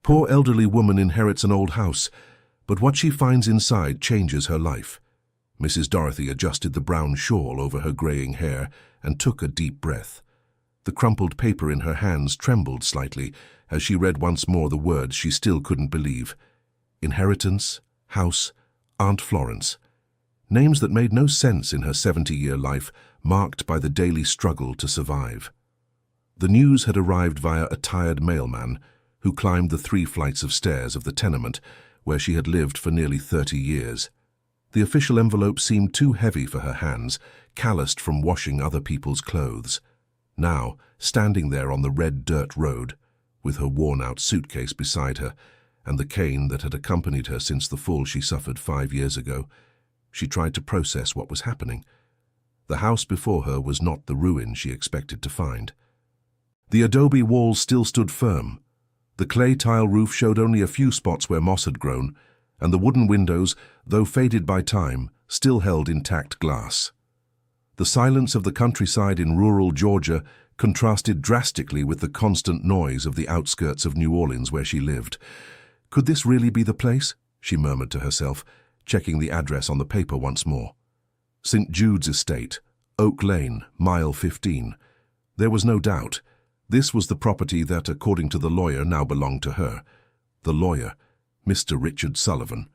Poor elderly woman inherits an old house, but what she finds inside changes her life. Mrs. Dorothy adjusted the brown shawl over her graying hair and took a deep breath. The crumpled paper in her hands trembled slightly as she read once more the words she still couldn't believe. Inheritance, house, Aunt Florence. Names that made no sense in her 70-year life, marked by the daily struggle to survive. The news had arrived via a tired mailman who climbed the 3 flights of stairs of the tenement where she had lived for nearly 30 years. The official envelope seemed too heavy for her hands, calloused from washing other people's clothes. Now, standing there on the red dirt road, with her worn-out suitcase beside her and the cane that had accompanied her since the fall she suffered 5 years ago, she tried to process what was happening. The house before her was not the ruin she expected to find. The adobe walls still stood firm. The clay tile roof showed only a few spots where moss had grown, and the wooden windows, though faded by time, still held intact glass. The silence of the countryside in rural Georgia contrasted drastically with the constant noise of the outskirts of New Orleans where she lived. Could this really be the place? She murmured to herself, checking the address on the paper once more. St. Jude's Estate, Oak Lane, mile 15. There was no doubt. This was the property that, according to the lawyer, now belonged to her. The lawyer, Mr. Richard Sullivan.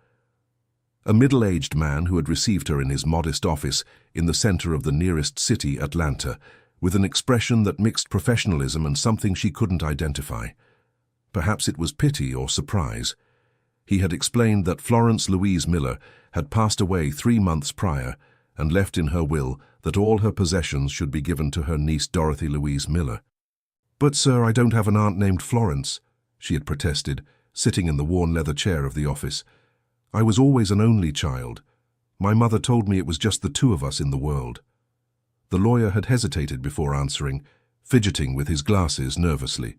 A middle-aged man who had received her in his modest office in the center of the nearest city, Atlanta, with an expression that mixed professionalism and something she couldn't identify. Perhaps it was pity or surprise. He had explained that Florence Louise Miller had passed away 3 months prior and left in her will that all her possessions should be given to her niece Dorothy Louise Miller. "But, sir, I don't have an aunt named Florence," she had protested, sitting in the worn leather chair of the office. "I was always an only child. My mother told me it was just the 2 of us in the world." The lawyer had hesitated before answering, fidgeting with his glasses nervously.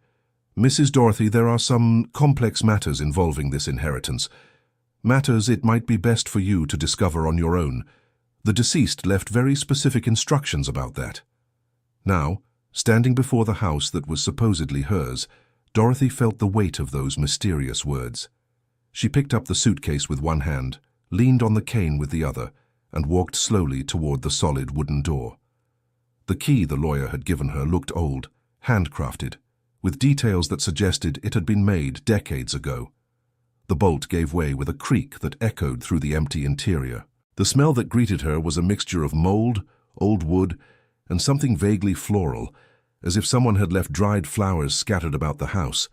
"Mrs. Dorothy, there are some complex matters involving this inheritance. Matters it might be best for you to discover on your own. The deceased left very specific instructions about that." Now, standing before the house that was supposedly hers, Dorothy felt the weight of those mysterious words. She picked up the suitcase with one hand, leaned on the cane with the other, and walked slowly toward the solid wooden door. The key the lawyer had given her looked old, handcrafted, with details that suggested it had been made decades ago. The bolt gave way with a creak that echoed through the empty interior. The smell that greeted her was a mixture of mold, old wood, and something vaguely floral, as if someone had left dried flowers scattered about the house.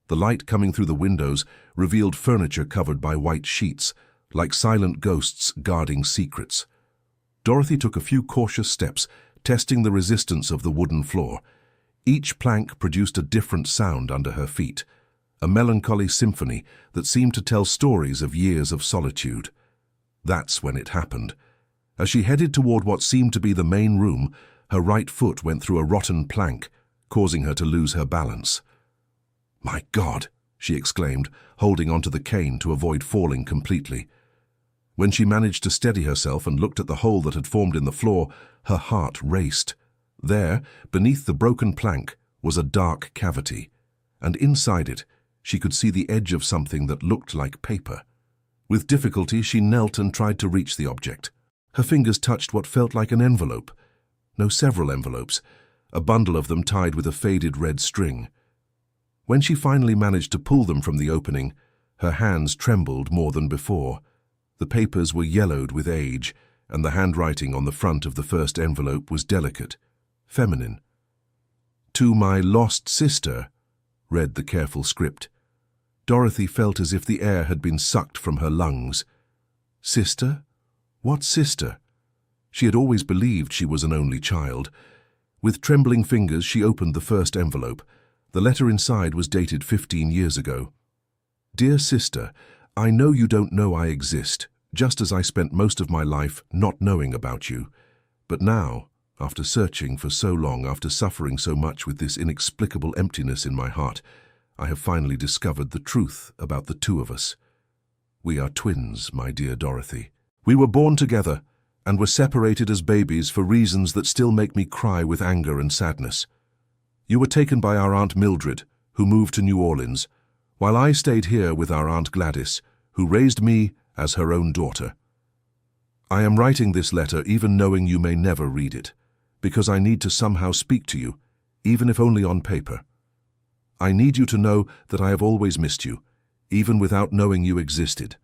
The light coming through the windows revealed furniture covered by white sheets, like silent ghosts guarding secrets. Dorothy took a few cautious steps, testing the resistance of the wooden floor. Each plank produced a different sound under her feet, a melancholy symphony that seemed to tell stories of years of solitude. That's when it happened. As she headed toward what seemed to be the main room, her right foot went through a rotten plank, causing her to lose her balance. "My God!" she exclaimed, holding onto the cane to avoid falling completely. When she managed to steady herself and looked at the hole that had formed in the floor, her heart raced. There, beneath the broken plank, was a dark cavity, and inside it, she could see the edge of something that looked like paper. With difficulty, she knelt and tried to reach the object. Her fingers touched what felt like an envelope. No, several envelopes, a bundle of them tied with a faded red string. When she finally managed to pull them from the opening, her hands trembled more than before. The papers were yellowed with age, and the handwriting on the front of the first envelope was delicate, feminine. "To my lost sister," read the careful script. Dorothy felt as if the air had been sucked from her lungs. Sister? What sister? She had always believed she was an only child. With trembling fingers, she opened the first envelope. The letter inside was dated 15 years ago. "Dear sister, I know you don't know I exist, just as I spent most of my life not knowing about you. But now, after searching for so long, after suffering so much with this inexplicable emptiness in my heart, I have finally discovered the truth about the 2 of us. We are twins, my dear Dorothy. We were born together and were separated as babies for reasons that still make me cry with anger and sadness. You were taken by our Aunt Mildred, who moved to New Orleans, while I stayed here with our Aunt Gladys, who raised me as her own daughter. I am writing this letter even knowing you may never read it, because I need to somehow speak to you, even if only on paper. I need you to know that I have always missed you, even without knowing you existed.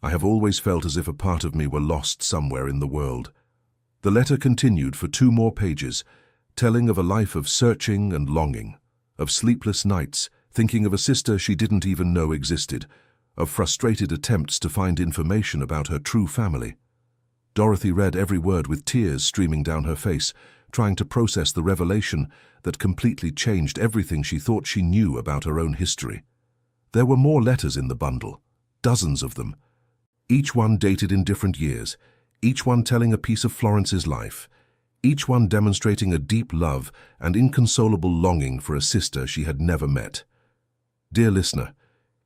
I have always felt as if a part of me were lost somewhere in the world. The letter continued for 2 more pages, telling of a life of searching and longing, of sleepless nights, thinking of a sister she didn't even know existed, of frustrated attempts to find information about her true family. Dorothy read every word with tears streaming down her face, trying to process the revelation that completely changed everything she thought she knew about her own history. There were more letters in the bundle, dozens of them, each one dated in different years, each one telling a piece of Florence's life, each one demonstrating a deep love and inconsolable longing for a sister she had never met. Dear listener,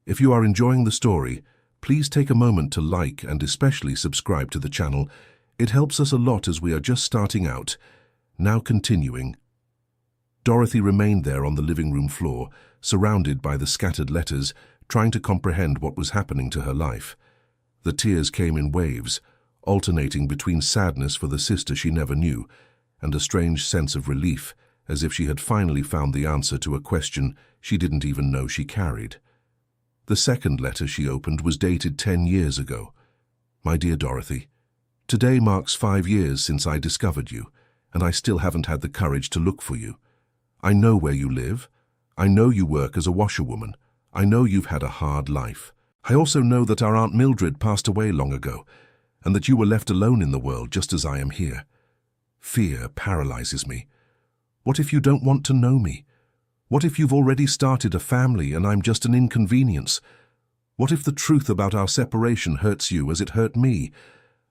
if you are enjoying the story, please take a moment to like and especially subscribe to the channel. It helps us a lot as we are just starting out. Now continuing. Dorothy remained there on the living room floor, surrounded by the scattered letters, trying to comprehend what was happening to her life. The tears came in waves, alternating between sadness for the sister she never knew and a strange sense of relief, as if she had finally found the answer to a question she didn't even know she carried. The second letter she opened was dated 10 years ago. My dear Dorothy, today marks 5 years since I discovered you, and I still haven't had the courage to look for you. I know where you live. I know you work as a washerwoman. I know you've had a hard life. I also know that our Aunt Mildred passed away long ago, and that you were left alone in the world just as I am here. Fear paralyzes me. What if you don't want to know me? What if you've already started a family and I'm just an inconvenience? What if the truth about our separation hurts you as it hurt me?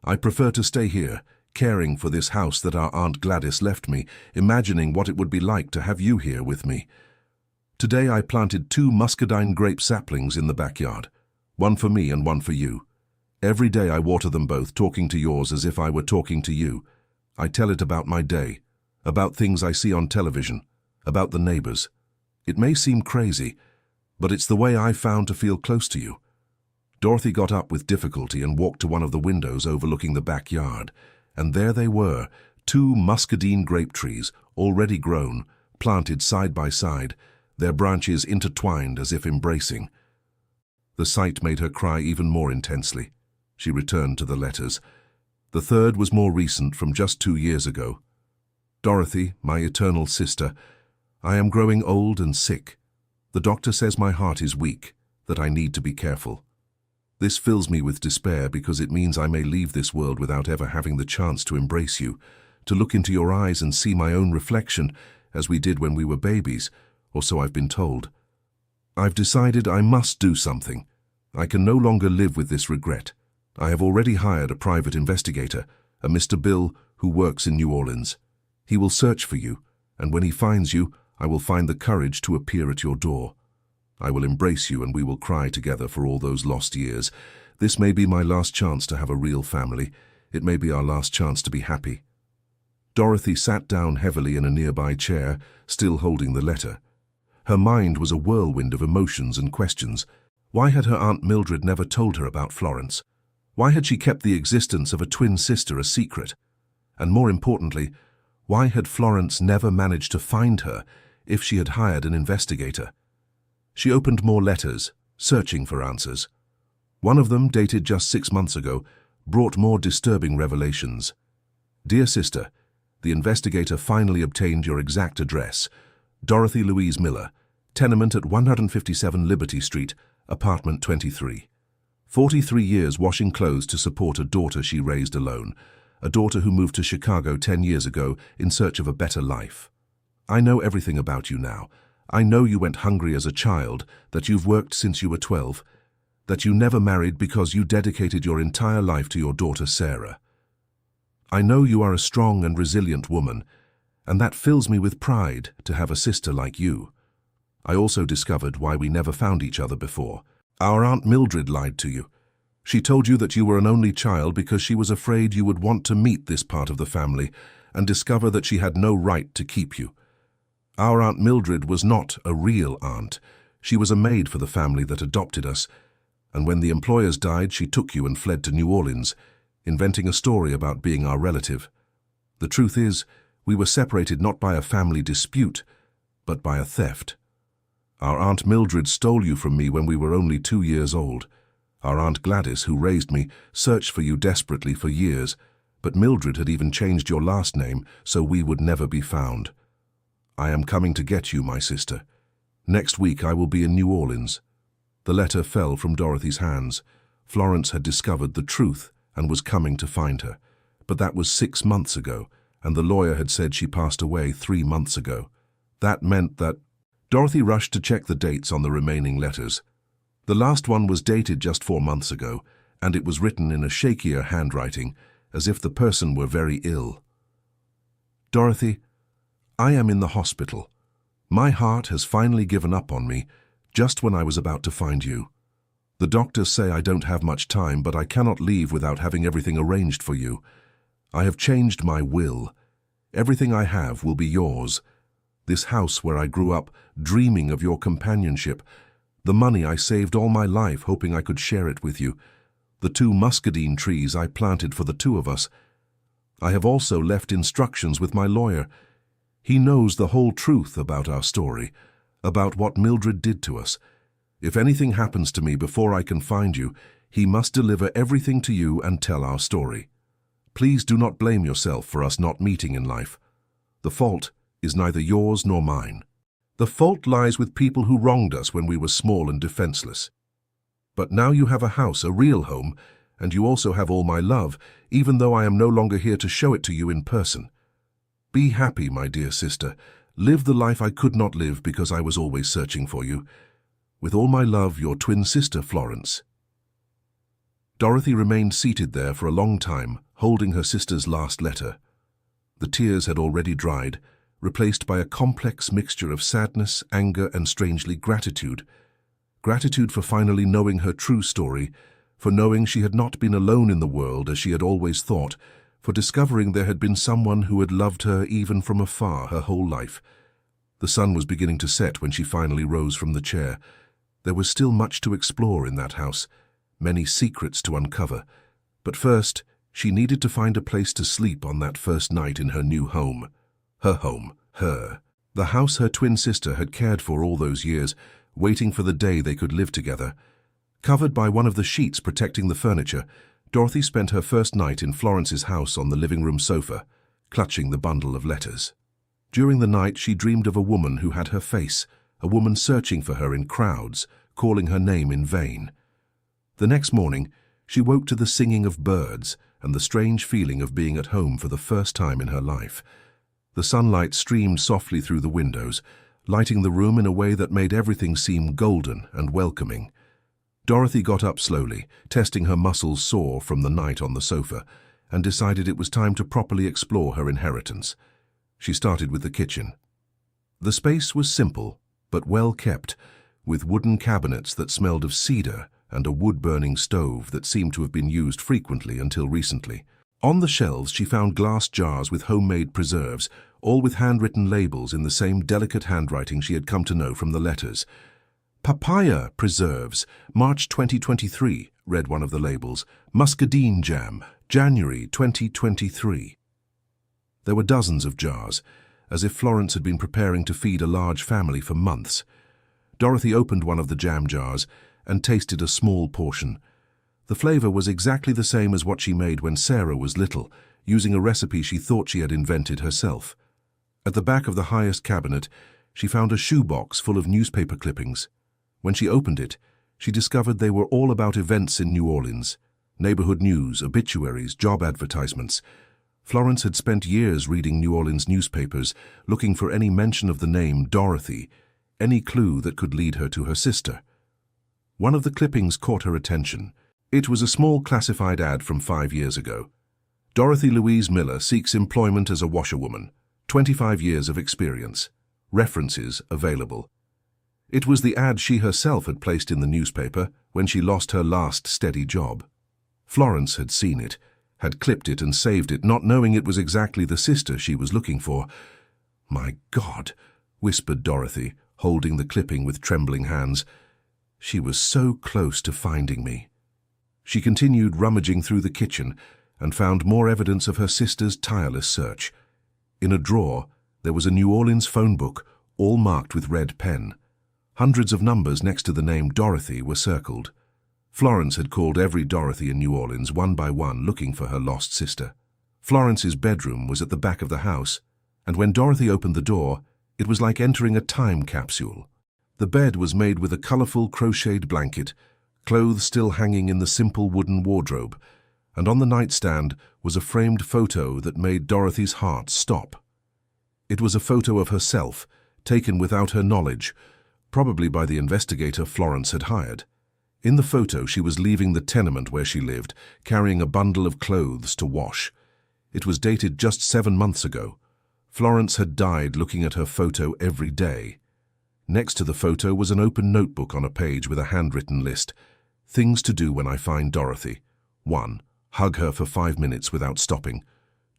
I prefer to stay here, caring for this house that our Aunt Gladys left me, imagining what it would be like to have you here with me. Today I planted 2 muscadine grape saplings in the backyard, one for me and one for you. Every day I water them both, talking to yours as if I were talking to you. I tell it about my day, about things I see on television, about the neighbors. It may seem crazy, but it's the way I found to feel close to you. Dorothy got up with difficulty and walked to one of the windows overlooking the backyard, and there they were, 2 muscadine grape trees, already grown, planted side by side, their branches intertwined as if embracing. The sight made her cry even more intensely. She returned to the letters. The third was more recent, from just 2 years ago. Dorothy, my eternal sister, I am growing old and sick. The doctor says my heart is weak, that I need to be careful. This fills me with despair because it means I may leave this world without ever having the chance to embrace you, to look into your eyes and see my own reflection, as we did when we were babies, or so I've been told. I've decided I must do something. I can no longer live with this regret. I have already hired a private investigator, a Mr. Bill, who works in New Orleans. He will search for you, and when he finds you, I will find the courage to appear at your door. I will embrace you and we will cry together for all those lost years. This may be my last chance to have a real family. It may be our last chance to be happy. Dorothy sat down heavily in a nearby chair, still holding the letter. Her mind was a whirlwind of emotions and questions. Why had her Aunt Mildred never told her about Florence? Why had she kept the existence of a twin sister a secret? And more importantly, why had Florence never managed to find her if she had hired an investigator? She opened more letters, searching for answers. One of them, dated just 6 months ago, brought more disturbing revelations. Dear sister, the investigator finally obtained your exact address. Dorothy Louise Miller, tenement at 157 Liberty Street, apartment 23. 43 years washing clothes to support a daughter she raised alone, a daughter who moved to Chicago 10 years ago in search of a better life. I know everything about you now. I know you went hungry as a child, that you've worked since you were 12, that you never married because you dedicated your entire life to your daughter Sarah. I know you are a strong and resilient woman, and that fills me with pride to have a sister like you. I also discovered why we never found each other before. Our Aunt Mildred lied to you. She told you that you were an only child because she was afraid you would want to meet this part of the family and discover that she had no right to keep you. Our Aunt Mildred was not a real aunt. She was a maid for the family that adopted us, and when the employers died, she took you and fled to New Orleans, inventing a story about being our relative. The truth is, we were separated not by a family dispute, but by a theft. Our Aunt Mildred stole you from me when we were only 2 years old. Our Aunt Gladys, who raised me, searched for you desperately for years, but Mildred had even changed your last name so we would never be found. I am coming to get you, my sister. Next week I will be in New Orleans. The letter fell from Dorothy's hands. Florence had discovered the truth and was coming to find her. But that was 6 months ago, and the lawyer had said she passed away 3 months ago. That meant that... Dorothy rushed to check the dates on the remaining letters. The last one was dated just 4 months ago, and it was written in a shakier handwriting, as if the person were very ill. Dorothy, I am in the hospital. My heart has finally given up on me, just when I was about to find you. The doctors say I don't have much time, but I cannot leave without having everything arranged for you. I have changed my will. Everything I have will be yours. This house where I grew up, dreaming of your companionship. The money I saved all my life, hoping I could share it with you. The 2 muscadine trees I planted for the 2 of us. I have also left instructions with my lawyer. He knows the whole truth about our story, about what Mildred did to us. If anything happens to me before I can find you, he must deliver everything to you and tell our story. Please do not blame yourself for us not meeting in life. The fault is neither yours nor mine. The fault lies with people who wronged us when we were small and defenseless. But now you have a house, a real home, and you also have all my love, even though I am no longer here to show it to you in person. Be happy, my dear sister. Live the life I could not live because I was always searching for you. With all my love, your twin sister, Florence. Dorothy remained seated there for a long time, holding her sister's last letter. The tears had already dried, replaced by a complex mixture of sadness, anger, and strangely gratitude. Gratitude for finally knowing her true story, for knowing she had not been alone in the world as she had always thought, for discovering there had been someone who had loved her even from afar her whole life. The sun was beginning to set when she finally rose from the chair. There was still much to explore in that house, many secrets to uncover. But first, she needed to find a place to sleep on that first night in her new home. Her home, the house her twin sister had cared for all those years, waiting for the day they could live together. Covered by one of the sheets protecting the furniture, Dorothy spent her first night in Florence's house on the living room sofa, clutching the bundle of letters. During the night, she dreamed of a woman who had her face, a woman searching for her in crowds, calling her name in vain. The next morning, she woke to the singing of birds and the strange feeling of being at home for the first time in her life. The sunlight streamed softly through the windows, lighting the room in a way that made everything seem golden and welcoming. Dorothy got up slowly, testing her muscles sore from the night on the sofa, and decided it was time to properly explore her inheritance. She started with the kitchen. The space was simple, but well kept, with wooden cabinets that smelled of cedar and a wood-burning stove that seemed to have been used frequently until recently. On the shelves she found glass jars with homemade preserves, all with handwritten labels in the same delicate handwriting she had come to know from the letters. "Papaya preserves, March 2023, read one of the labels. Muscadine jam, January 2023. There were dozens of jars, as if Florence had been preparing to feed a large family for months. Dorothy opened one of the jam jars and tasted a small portion. The flavor was exactly the same as what she made when Sarah was little, using a recipe she thought she had invented herself. At the back of the highest cabinet, she found a shoebox full of newspaper clippings. When she opened it, she discovered they were all about events in New Orleans. Neighborhood news, obituaries, job advertisements. Florence had spent years reading New Orleans newspapers, looking for any mention of the name Dorothy, any clue that could lead her to her sister. One of the clippings caught her attention. It was a small classified ad from 5 years ago. Dorothy Louise Miller seeks employment as a washerwoman. 25 years of experience. References available. It was the ad she herself had placed in the newspaper when she lost her last steady job. Florence had seen it, had clipped it and saved it, not knowing it was exactly the sister she was looking for. "My God," whispered Dorothy, holding the clipping with trembling hands. She was so close to finding me. She continued rummaging through the kitchen and found more evidence of her sister's tireless search. In a drawer, there was a New Orleans phone book, all marked with red pen. Hundreds of numbers next to the name Dorothy were circled. Florence had called every Dorothy in New Orleans one by one looking for her lost sister. Florence's bedroom was at the back of the house, and when Dorothy opened the door, it was like entering a time capsule. The bed was made with a colorful crocheted blanket, clothes still hanging in the simple wooden wardrobe, and on the nightstand was a framed photo that made Dorothy's heart stop. It was a photo of herself, taken without her knowledge, probably by the investigator Florence had hired. In the photo, she was leaving the tenement where she lived, carrying a bundle of clothes to wash. It was dated just 7 months ago. Florence had died looking at her photo every day. Next to the photo was an open notebook on a page with a handwritten list. Things to do when I find Dorothy. 1. Hug her for 5 minutes without stopping.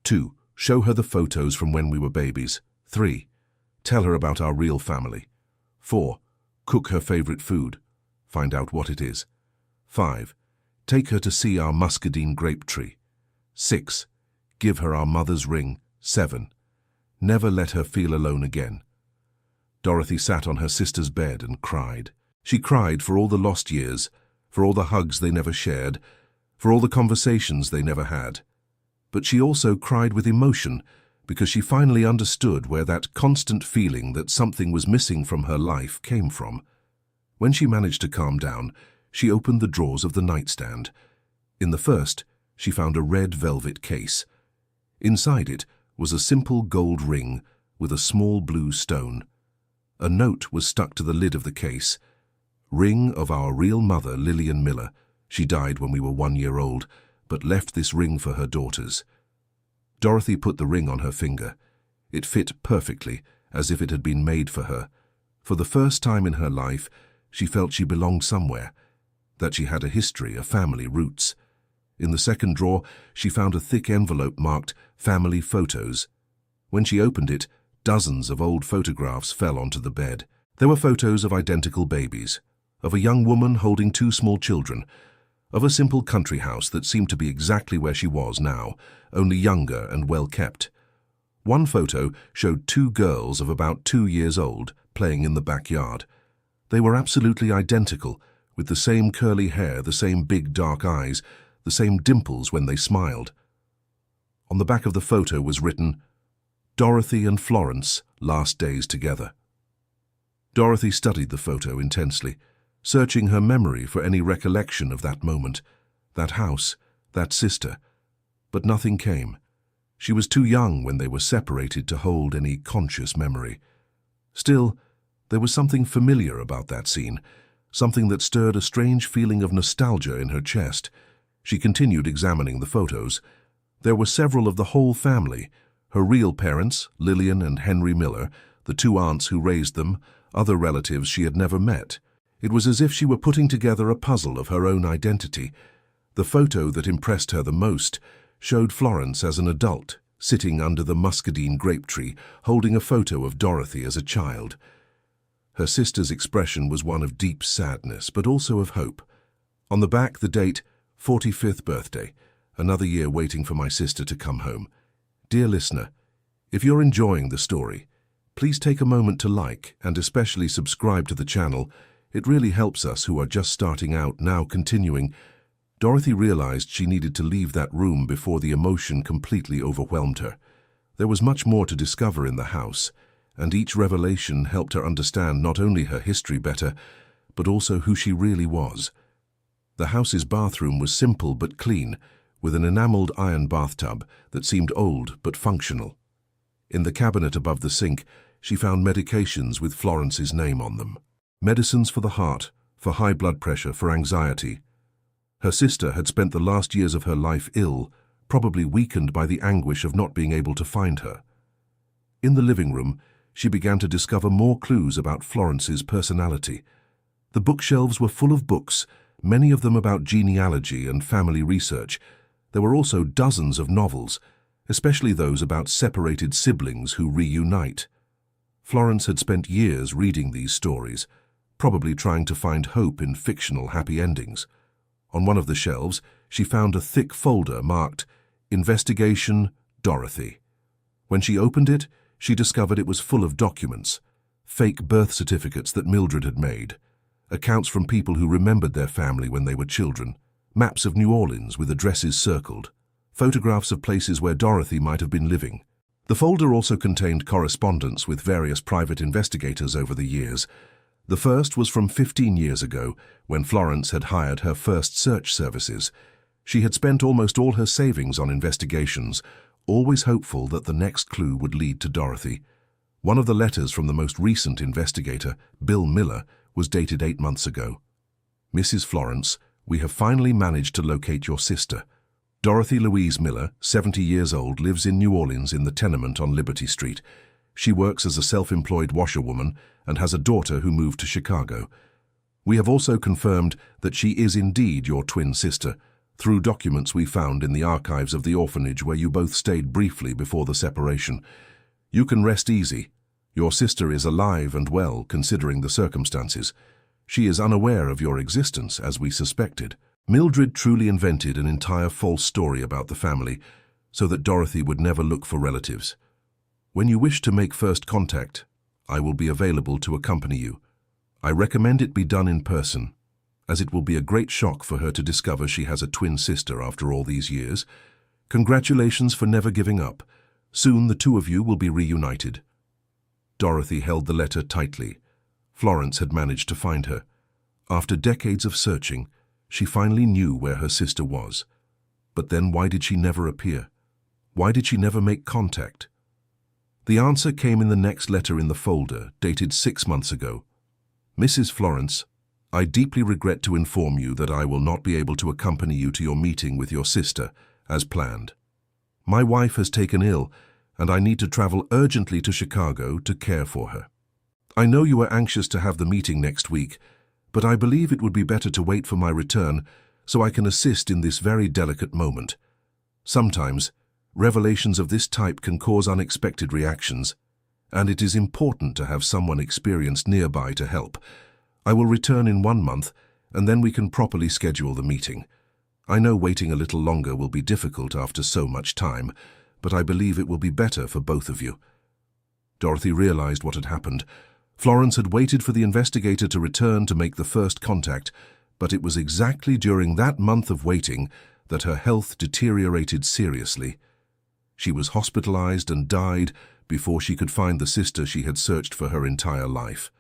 2. Show her the photos from when we were babies. 3. Tell her about our real family. 4. Cook her favorite food. Find out what it is. 5. Take her to see our muscadine grape tree. 6. Give her our mother's ring. 7. Never let her feel alone again. Dorothy sat on her sister's bed and cried. She cried for all the lost years, for all the hugs they never shared, for all the conversations they never had. But she also cried with emotion because she finally understood where that constant feeling that something was missing from her life came from. When she managed to calm down, she opened the drawers of the nightstand. In the first, she found a red velvet case. Inside it was a simple gold ring with a small blue stone. A note was stuck to the lid of the case. Ring of our real mother, Lillian Miller. She died when we were 1 year old, but left this ring for her daughters. Dorothy put the ring on her finger. It fit perfectly, as if it had been made for her. For the first time in her life, she felt she belonged somewhere, that she had a history, a family, roots. In the second drawer, she found a thick envelope marked Family Photos. When she opened it, dozens of old photographs fell onto the bed. There were photos of identical babies, of a young woman holding 2 small children, of a simple country house that seemed to be exactly where she was now, only younger and well kept. One photo showed 2 girls of about 2 years old playing in the backyard. They were absolutely identical, with the same curly hair, the same big dark eyes, the same dimples when they smiled. On the back of the photo was written, Dorothy and Florence, last days together. Dorothy studied the photo intensely, searching her memory for any recollection of that moment, that house, that sister, but nothing came. She was too young when they were separated to hold any conscious memory. Still, there was something familiar about that scene, something that stirred a strange feeling of nostalgia in her chest. She continued examining the photos. There were several of the whole family, her real parents, Lillian and Henry Miller, the 2 aunts who raised them, other relatives she had never met. It was as if she were putting together a puzzle of her own identity. The photo that impressed her the most showed Florence as an adult, sitting under the muscadine grape tree, holding a photo of Dorothy as a child. Her sister's expression was one of deep sadness, but also of hope. On the back, the date, 45th birthday, another year waiting for my sister to come home. Dear listener, if you're enjoying the story, please take a moment to like and especially subscribe to the channel. It really helps us who are just starting out now continuing. Dorothy realized she needed to leave that room before the emotion completely overwhelmed her. There was much more to discover in the house, and each revelation helped her understand not only her history better, but also who she really was. The house's bathroom was simple but clean, with an enameled iron bathtub that seemed old but functional. In the cabinet above the sink, she found medications with Florence's name on them. Medicines for the heart, for high blood pressure, for anxiety. Her sister had spent the last years of her life ill, probably weakened by the anguish of not being able to find her. In the living room, she began to discover more clues about Florence's personality. The bookshelves were full of books, many of them about genealogy and family research. There were also dozens of novels, especially those about separated siblings who reunite. Florence had spent years reading these stories, probably trying to find hope in fictional happy endings. On one of the shelves, she found a thick folder marked Investigation Dorothy. When she opened it, she discovered it was full of documents, fake birth certificates that Mildred had made, accounts from people who remembered their family when they were children, maps of New Orleans with addresses circled, photographs of places where Dorothy might have been living. The folder also contained correspondence with various private investigators over the years. The first was from 15 years ago, when Florence had hired her first search services. She had spent almost all her savings on investigations, always hopeful that the next clue would lead to Dorothy. One of the letters from the most recent investigator, Bill Miller, was dated 8 months ago. Mrs. Florence, we have finally managed to locate your sister. Dorothy Louise Miller, 70 years old, lives in New Orleans in the tenement on Liberty Street. She works as a self-employed washerwoman and has a daughter who moved to Chicago. We have also confirmed that she is indeed your twin sister, through documents we found in the archives of the orphanage where you both stayed briefly before the separation. You can rest easy. Your sister is alive and well, considering the circumstances. She is unaware of your existence, as we suspected. Mildred truly invented an entire false story about the family, so that Dorothy would never look for relatives. When you wish to make first contact, I will be available to accompany you. I recommend it be done in person, as it will be a great shock for her to discover she has a twin sister after all these years. Congratulations for never giving up. Soon the two of you will be reunited. Dorothy held the letter tightly. Florence had managed to find her. After decades of searching, she finally knew where her sister was. But then why did she never appear? Why did she never make contact? The answer came in the next letter in the folder, dated 6 months ago. Mrs. Florence, I deeply regret to inform you that I will not be able to accompany you to your meeting with your sister, as planned. My wife has taken ill, and I need to travel urgently to Chicago to care for her. I know you are anxious to have the meeting next week, but I believe it would be better to wait for my return so I can assist in this very delicate moment. Sometimes, revelations of this type can cause unexpected reactions, and it is important to have someone experienced nearby to help. I will return in 1 month, and then we can properly schedule the meeting. I know waiting a little longer will be difficult after so much time, but I believe it will be better for both of you. Dorothy realized what had happened. Florence had waited for the investigator to return to make the first contact, but it was exactly during that month of waiting that her health deteriorated seriously. She was hospitalized and died before she could find the sister she had searched for her entire life.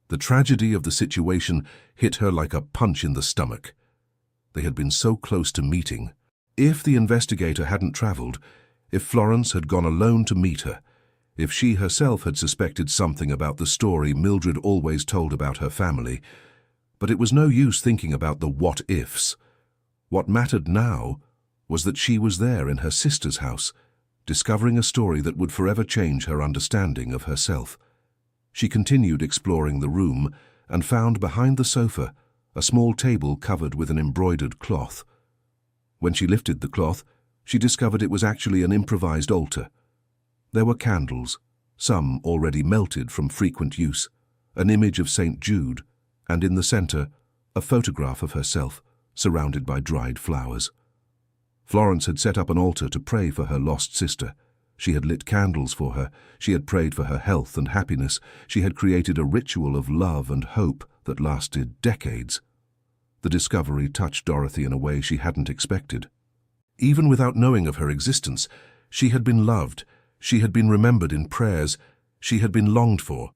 The tragedy of the situation hit her like a punch in the stomach. They had been so close to meeting. If the investigator hadn't traveled, if Florence had gone alone to meet her, if she herself had suspected something about the story Mildred always told about her family, but it was no use thinking about the what-ifs. What mattered now was that she was there in her sister's house, discovering a story that would forever change her understanding of herself. She continued exploring the room and found behind the sofa a small table covered with an embroidered cloth. When she lifted the cloth, she discovered it was actually an improvised altar. There were candles, some already melted from frequent use, an image of St. Jude, and in the center, a photograph of herself, surrounded by dried flowers. Florence had set up an altar to pray for her lost sister. She had lit candles for her. She had prayed for her health and happiness. She had created a ritual of love and hope that lasted decades. The discovery touched Dorothy in a way she hadn't expected. Even without knowing of her existence, she had been loved. She had been remembered in prayers. She had been longed for.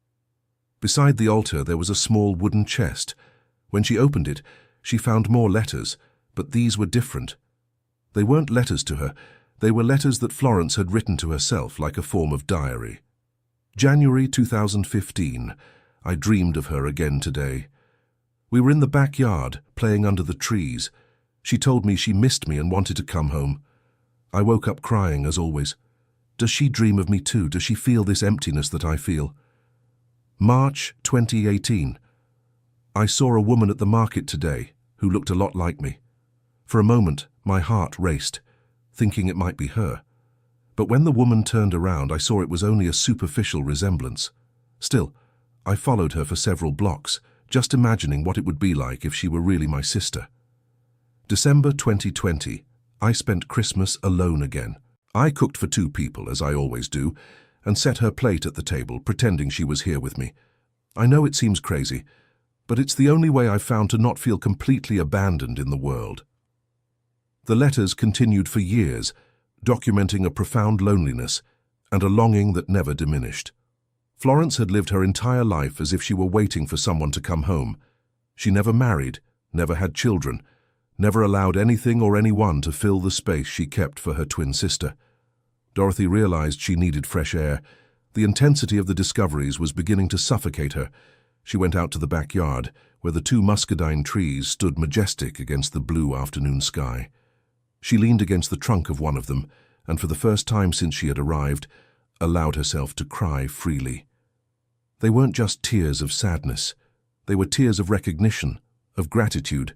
Beside the altar there was a small wooden chest. When she opened it, she found more letters, but these were different. They weren't letters to her. They were letters that Florence had written to herself like a form of diary. January 2015. I dreamed of her again today. We were in the backyard, playing under the trees. She told me she missed me and wanted to come home. I woke up crying, as always. Does she dream of me too? Does she feel this emptiness that I feel? March 2018. I saw a woman at the market today who looked a lot like me. For a moment, my heart raced, thinking it might be her. But when the woman turned around, I saw it was only a superficial resemblance. Still, I followed her for several blocks, just imagining what it would be like if she were really my sister. December 2020. I spent Christmas alone again. I cooked for 2 people, as I always do, and set her plate at the table, pretending she was here with me. I know it seems crazy, but it's the only way I've found to not feel completely abandoned in the world. The letters continued for years, documenting a profound loneliness and a longing that never diminished. Florence had lived her entire life as if she were waiting for someone to come home. She never married, never had children, never allowed anything or anyone to fill the space she kept for her twin sister. Dorothy realized she needed fresh air. The intensity of the discoveries was beginning to suffocate her. She went out to the backyard, where the 2 muscadine trees stood majestic against the blue afternoon sky. She leaned against the trunk of one of them, and for the first time since she had arrived, allowed herself to cry freely. They weren't just tears of sadness. They were tears of recognition, of gratitude,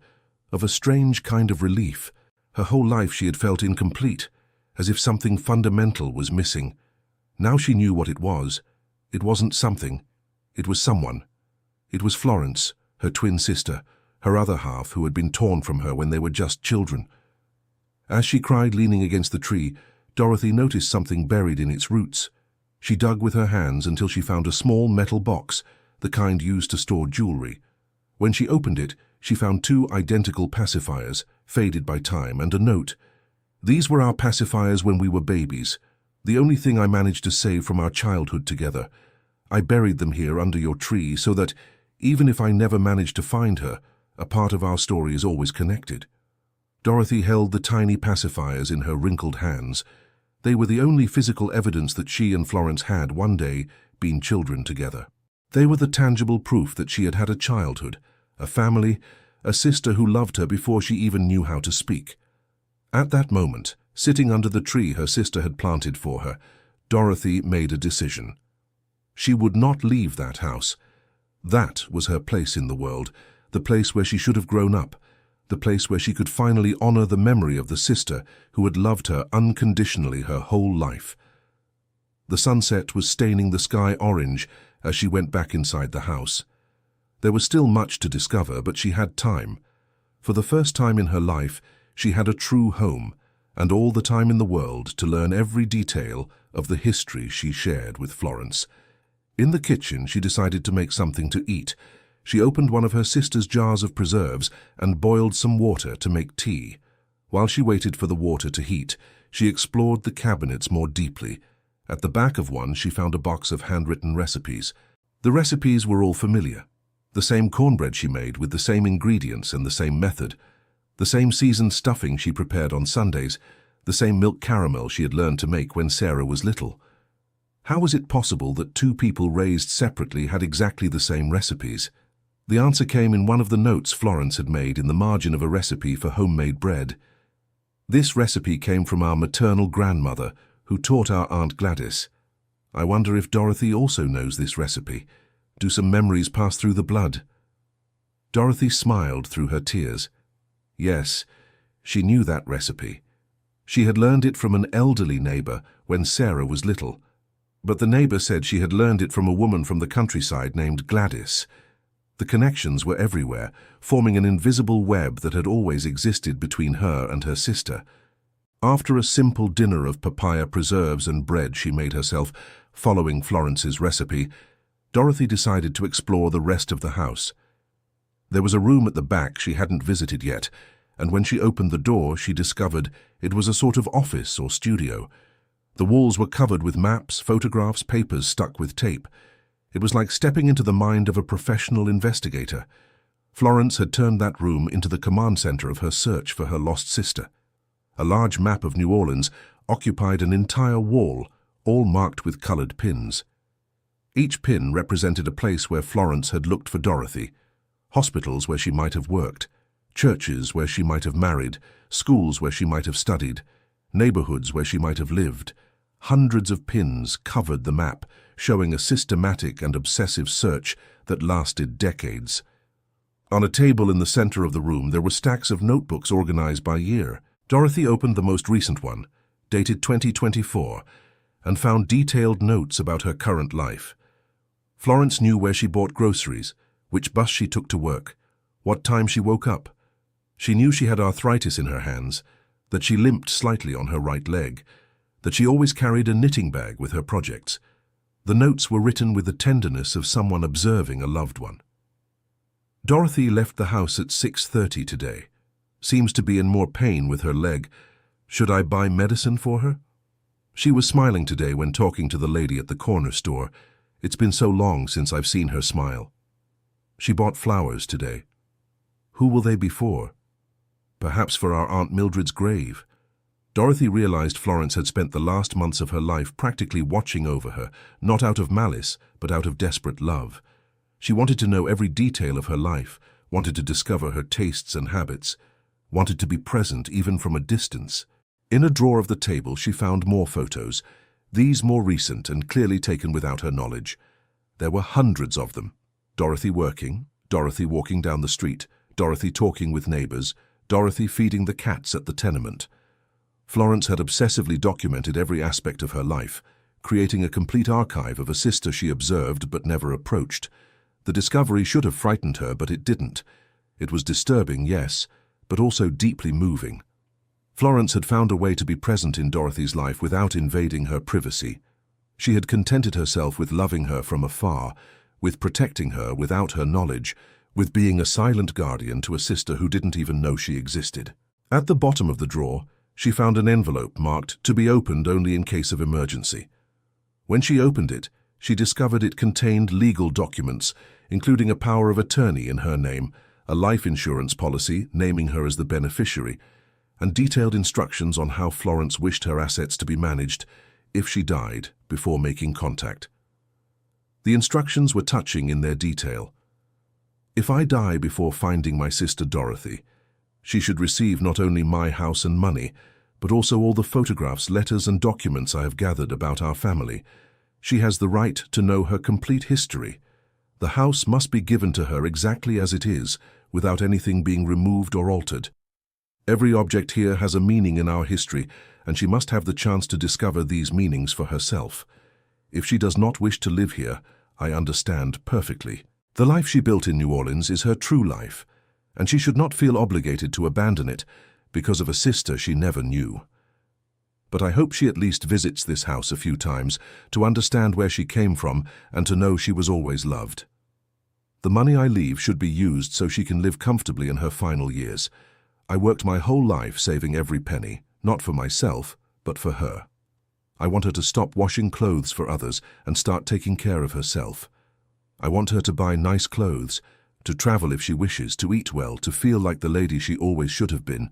of a strange kind of relief. Her whole life she had felt incomplete, as if something fundamental was missing. Now she knew what it was. It wasn't something. It was someone. It was Florence, her twin sister, her other half who had been torn from her when they were just children. As she cried leaning against the tree, Dorothy noticed something buried in its roots. She dug with her hands until she found a small metal box, the kind used to store jewelry. When she opened it, she found 2 identical pacifiers, faded by time, and a note. "These were our pacifiers when we were babies. The only thing I managed to save from our childhood together. I buried them here under your tree so that, even if I never managed to find her, a part of our story is always connected." Dorothy held the tiny pacifiers in her wrinkled hands. They were the only physical evidence that she and Florence had, one day, been children together. They were the tangible proof that she had had a childhood, a family, a sister who loved her before she even knew how to speak. At that moment, sitting under the tree her sister had planted for her, Dorothy made a decision. She would not leave that house. That was her place in the world, the place where she should have grown up, the place where she could finally honor the memory of the sister who had loved her unconditionally her whole life. The sunset was staining the sky orange as she went back inside the house. There was still much to discover, but she had time. For the first time in her life, she had a true home, and all the time in the world to learn every detail of the history she shared with Florence. In the kitchen, she decided to make something to eat. She opened one of her sister's jars of preserves and boiled some water to make tea. While she waited for the water to heat, she explored the cabinets more deeply. At the back of one, she found a box of handwritten recipes. The recipes were all familiar. The same cornbread she made with the same ingredients and the same method. The same seasoned stuffing she prepared on Sundays. The same milk caramel she had learned to make when Sarah was little. How was it possible that 2 people raised separately had exactly the same recipes? The answer came in one of the notes Florence had made in the margin of a recipe for homemade bread. This recipe came from our maternal grandmother, who taught our Aunt Gladys. I wonder if Dorothy also knows this recipe. Do some memories pass through the blood? Dorothy smiled through her tears. Yes, she knew that recipe. She had learned it from an elderly neighbor when Sarah was little. But the neighbor said she had learned it from a woman from the countryside named Gladys. The connections were everywhere, forming an invisible web that had always existed between her and her sister. After a simple dinner of papaya preserves and bread she made herself, following Florence's recipe, Dorothy decided to explore the rest of the house. There was a room at the back she hadn't visited yet, and when she opened the door, she discovered it was a sort of office or studio. The walls were covered with maps, photographs, papers stuck with tape. It was like stepping into the mind of a professional investigator. Florence had turned that room into the command center of her search for her lost sister. A large map of New Orleans occupied an entire wall, all marked with colored pins. Each pin represented a place where Florence had looked for Dorothy: hospitals where she might have worked, churches where she might have married, schools where she might have studied, neighborhoods where she might have lived. Hundreds of pins covered the map, showing a systematic and obsessive search that lasted decades. On a table in the center of the room, there were stacks of notebooks organized by year. Dorothy opened the most recent one, dated 2024, and found detailed notes about her current life. Florence knew where she bought groceries, which bus she took to work, what time she woke up. She knew she had arthritis in her hands, that she limped slightly on her right leg, that she always carried a knitting bag with her projects. The notes were written with the tenderness of someone observing a loved one. Dorothy left the house at 6:30 today. Seems to be in more pain with her leg. Should I buy medicine for her? She was smiling today when talking to the lady at the corner store. It's been so long since I've seen her smile. She bought flowers today. Who will they be for? Perhaps for our Aunt Mildred's grave. Dorothy realized Florence had spent the last months of her life practically watching over her, not out of malice, but out of desperate love. She wanted to know every detail of her life, wanted to discover her tastes and habits, wanted to be present even from a distance. In a drawer of the table she found more photos, these more recent and clearly taken without her knowledge. There were hundreds of them. Dorothy working, Dorothy walking down the street, Dorothy talking with neighbors, Dorothy feeding the cats at the tenement. Florence had obsessively documented every aspect of her life, creating a complete archive of a sister she observed but never approached. The discovery should have frightened her, but it didn't. It was disturbing, yes, but also deeply moving. Florence had found a way to be present in Dorothy's life without invading her privacy. She had contented herself with loving her from afar, with protecting her without her knowledge, with being a silent guardian to a sister who didn't even know she existed. At the bottom of the drawer, she found an envelope marked "to be opened only in case of emergency." When she opened it, she discovered it contained legal documents, including a power of attorney in her name, a life insurance policy naming her as the beneficiary, and detailed instructions on how Florence wished her assets to be managed if she died before making contact. The instructions were touching in their detail. If I die before finding my sister Dorothy, she should receive not only my house and money, but also all the photographs, letters, and documents I have gathered about our family. She has the right to know her complete history. The house must be given to her exactly as it is, without anything being removed or altered. Every object here has a meaning in our history, and she must have the chance to discover these meanings for herself. If she does not wish to live here, I understand perfectly. The life she built in New Orleans is her true life, and she should not feel obligated to abandon it because of a sister she never knew. But I hope she at least visits this house a few times to understand where she came from and to know she was always loved. The money I leave should be used so she can live comfortably in her final years. I worked my whole life saving every penny, not for myself, but for her. I want her to stop washing clothes for others and start taking care of herself. I want her to buy nice clothes, to travel if she wishes, to eat well, to feel like the lady she always should have been.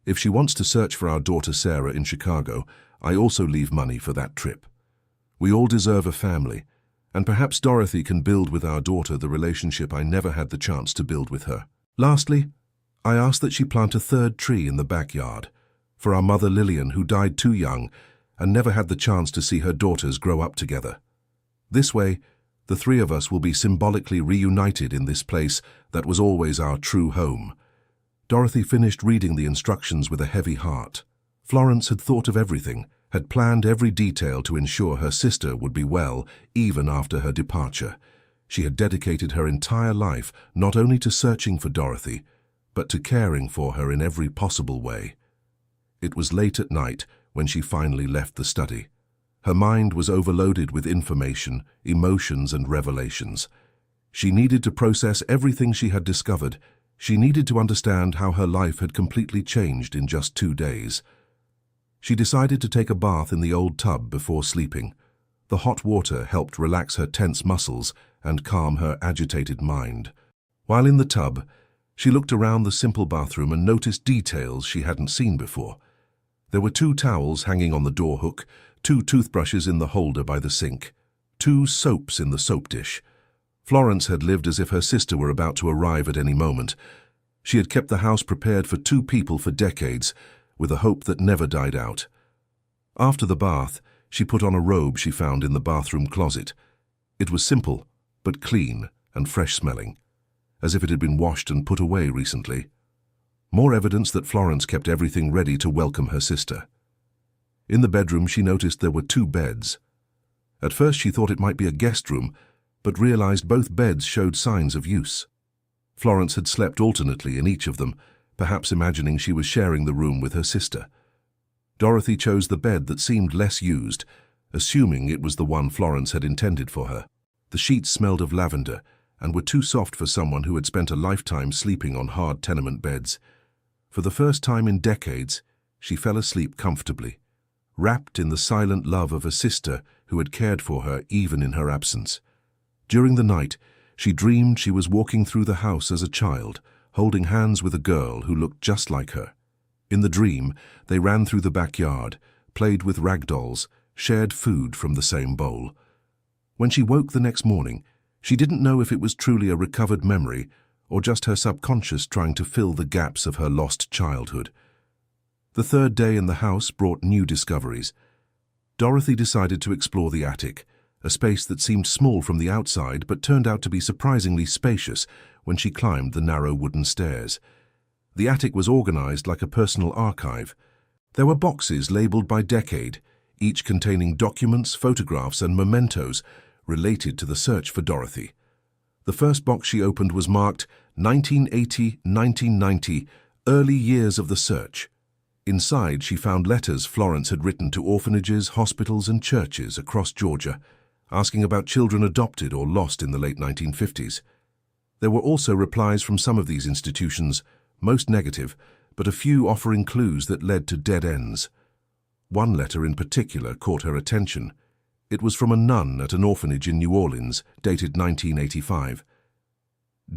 If she wants to search for our daughter Sarah in Chicago, I also leave money for that trip. We all deserve a family, and perhaps Dorothy can build with our daughter the relationship I never had the chance to build with her. Lastly, I ask that she plant a third tree in the backyard, for our mother Lillian, who died too young and never had the chance to see her daughters grow up together. This way, the three of us will be symbolically reunited in this place that was always our true home. Dorothy finished reading the instructions with a heavy heart. Florence had thought of everything, had planned every detail to ensure her sister would be well even after her departure. She had dedicated her entire life not only to searching for Dorothy, but to caring for her in every possible way. It was late at night when she finally left the study. Her mind was overloaded with information, emotions, and revelations. She needed to process everything she had discovered. She needed to understand how her life had completely changed in just 2 days. She decided to take a bath in the old tub before sleeping. The hot water helped relax her tense muscles and calm her agitated mind. While in the tub, she looked around the simple bathroom and noticed details she hadn't seen before. There were 2 towels hanging on the door hook, 2 toothbrushes in the holder by the sink, 2 soaps in the soap dish. Florence had lived as if her sister were about to arrive at any moment. She had kept the house prepared for 2 people for decades, with a hope that never died out. After the bath, she put on a robe she found in the bathroom closet. It was simple, but clean and fresh-smelling, as if it had been washed and put away recently. More evidence that Florence kept everything ready to welcome her sister. In the bedroom, she noticed there were 2 beds. At first she thought it might be a guest room, but realized both beds showed signs of use. Florence had slept alternately in each of them, perhaps imagining she was sharing the room with her sister. Dorothy chose the bed that seemed less used, assuming it was the one Florence had intended for her. The sheets smelled of lavender and were too soft for someone who had spent a lifetime sleeping on hard tenement beds. For the first time in decades, she fell asleep comfortably, wrapped in the silent love of a sister who had cared for her even in her absence. During the night, she dreamed she was walking through the house as a child, holding hands with a girl who looked just like her. In the dream, they ran through the backyard, played with rag dolls, shared food from the same bowl. When she woke the next morning, she didn't know if it was truly a recovered memory or just her subconscious trying to fill the gaps of her lost childhood. The third day in the house brought new discoveries. Dorothy decided to explore the attic, a space that seemed small from the outside but turned out to be surprisingly spacious when she climbed the narrow wooden stairs. The attic was organized like a personal archive. There were boxes labeled by decade, each containing documents, photographs, and mementos related to the search for Dorothy. The first box she opened was marked 1980-1990, early years of the search. Inside, she found letters Florence had written to orphanages, hospitals, and churches across Georgia, asking about children adopted or lost in the late 1950s. There were also replies from some of these institutions, most negative, but a few offering clues that led to dead ends. One letter in particular caught her attention. It was from a nun at an orphanage in New Orleans, dated 1985.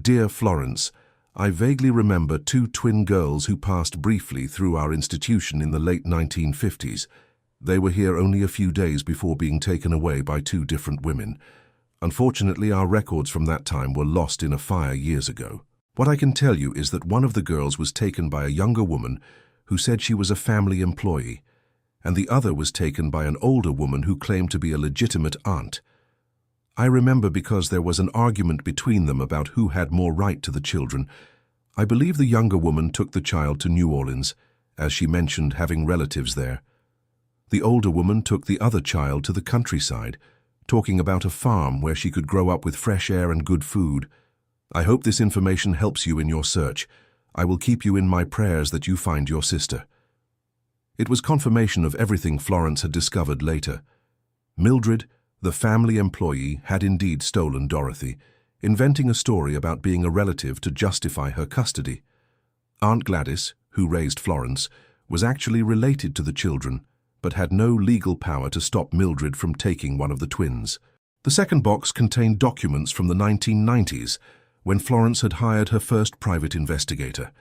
Dear Florence, I vaguely remember two twin girls who passed briefly through our institution in the late 1950s. They were here only a few days before being taken away by two different women. Unfortunately, our records from that time were lost in a fire years ago. What I can tell you is that one of the girls was taken by a younger woman who said she was a family employee, and the other was taken by an older woman who claimed to be a legitimate aunt. I remember because there was an argument between them about who had more right to the children. I believe the younger woman took the child to New Orleans, as she mentioned having relatives there. The older woman took the other child to the countryside, talking about a farm where she could grow up with fresh air and good food. I hope this information helps you in your search. I will keep you in my prayers that you find your sister. It was confirmation of everything Florence had discovered later. Mildred, the family employee, had indeed stolen Dorothy, inventing a story about being a relative to justify her custody. Aunt Gladys, who raised Florence, was actually related to the children, but had no legal power to stop Mildred from taking one of the twins. The second box contained documents from the 1990s, when Florence had hired her first private investigator.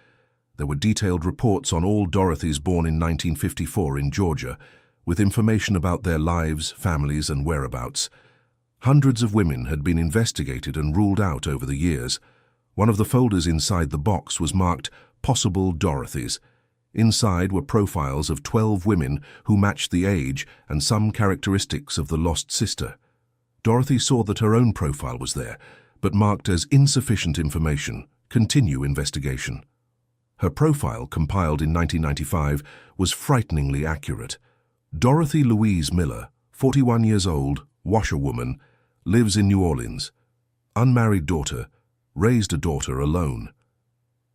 There were detailed reports on all Dorothys born in 1954 in Georgia, with information about their lives, families, and whereabouts. Hundreds of women had been investigated and ruled out over the years. One of the folders inside the box was marked Possible Dorothys. Inside were profiles of 12 women who matched the age and some characteristics of the lost sister. Dorothy saw that her own profile was there, but marked as insufficient information. Continue investigation. Her profile, compiled in 1995, was frighteningly accurate. Dorothy Louise Miller, 41 years old, washerwoman, lives in New Orleans. Unmarried daughter, raised a daughter alone.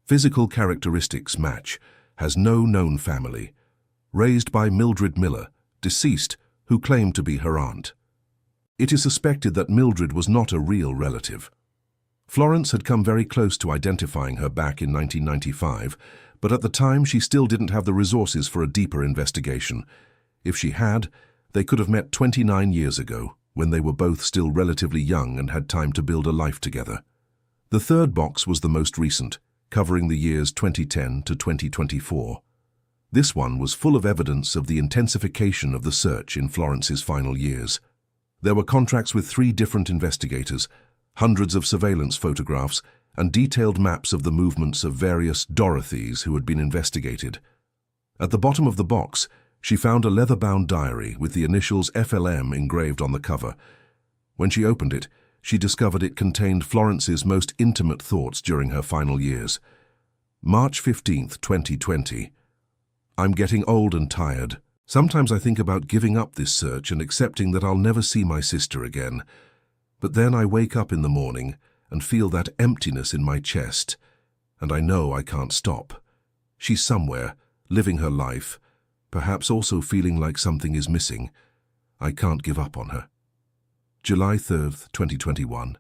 Physical characteristics match, has no known family. Raised by Mildred Miller, deceased, who claimed to be her aunt. It is suspected that Mildred was not a real relative. Florence had come very close to identifying her back in 1995, but at the time she still didn't have the resources for a deeper investigation. If she had, they could have met 29 years ago, when they were both still relatively young and had time to build a life together. The third box was the most recent, covering the years 2010 to 2024. This one was full of evidence of the intensification of the search in Florence's final years. There were contracts with 3 different investigators, hundreds of surveillance photographs, and detailed maps of the movements of various Dorothys who had been investigated. At the bottom of the box, she found a leather-bound diary with the initials FLM engraved on the cover. When she opened it, she discovered it contained Florence's most intimate thoughts during her final years. March 15th, 2020. I'm getting old and tired. Sometimes I think about giving up this search and accepting that I'll never see my sister again. But then I wake up in the morning and feel that emptiness in my chest, and I know I can't stop. She's somewhere, living her life, perhaps also feeling like something is missing. I can't give up on her. July 3rd, 2021.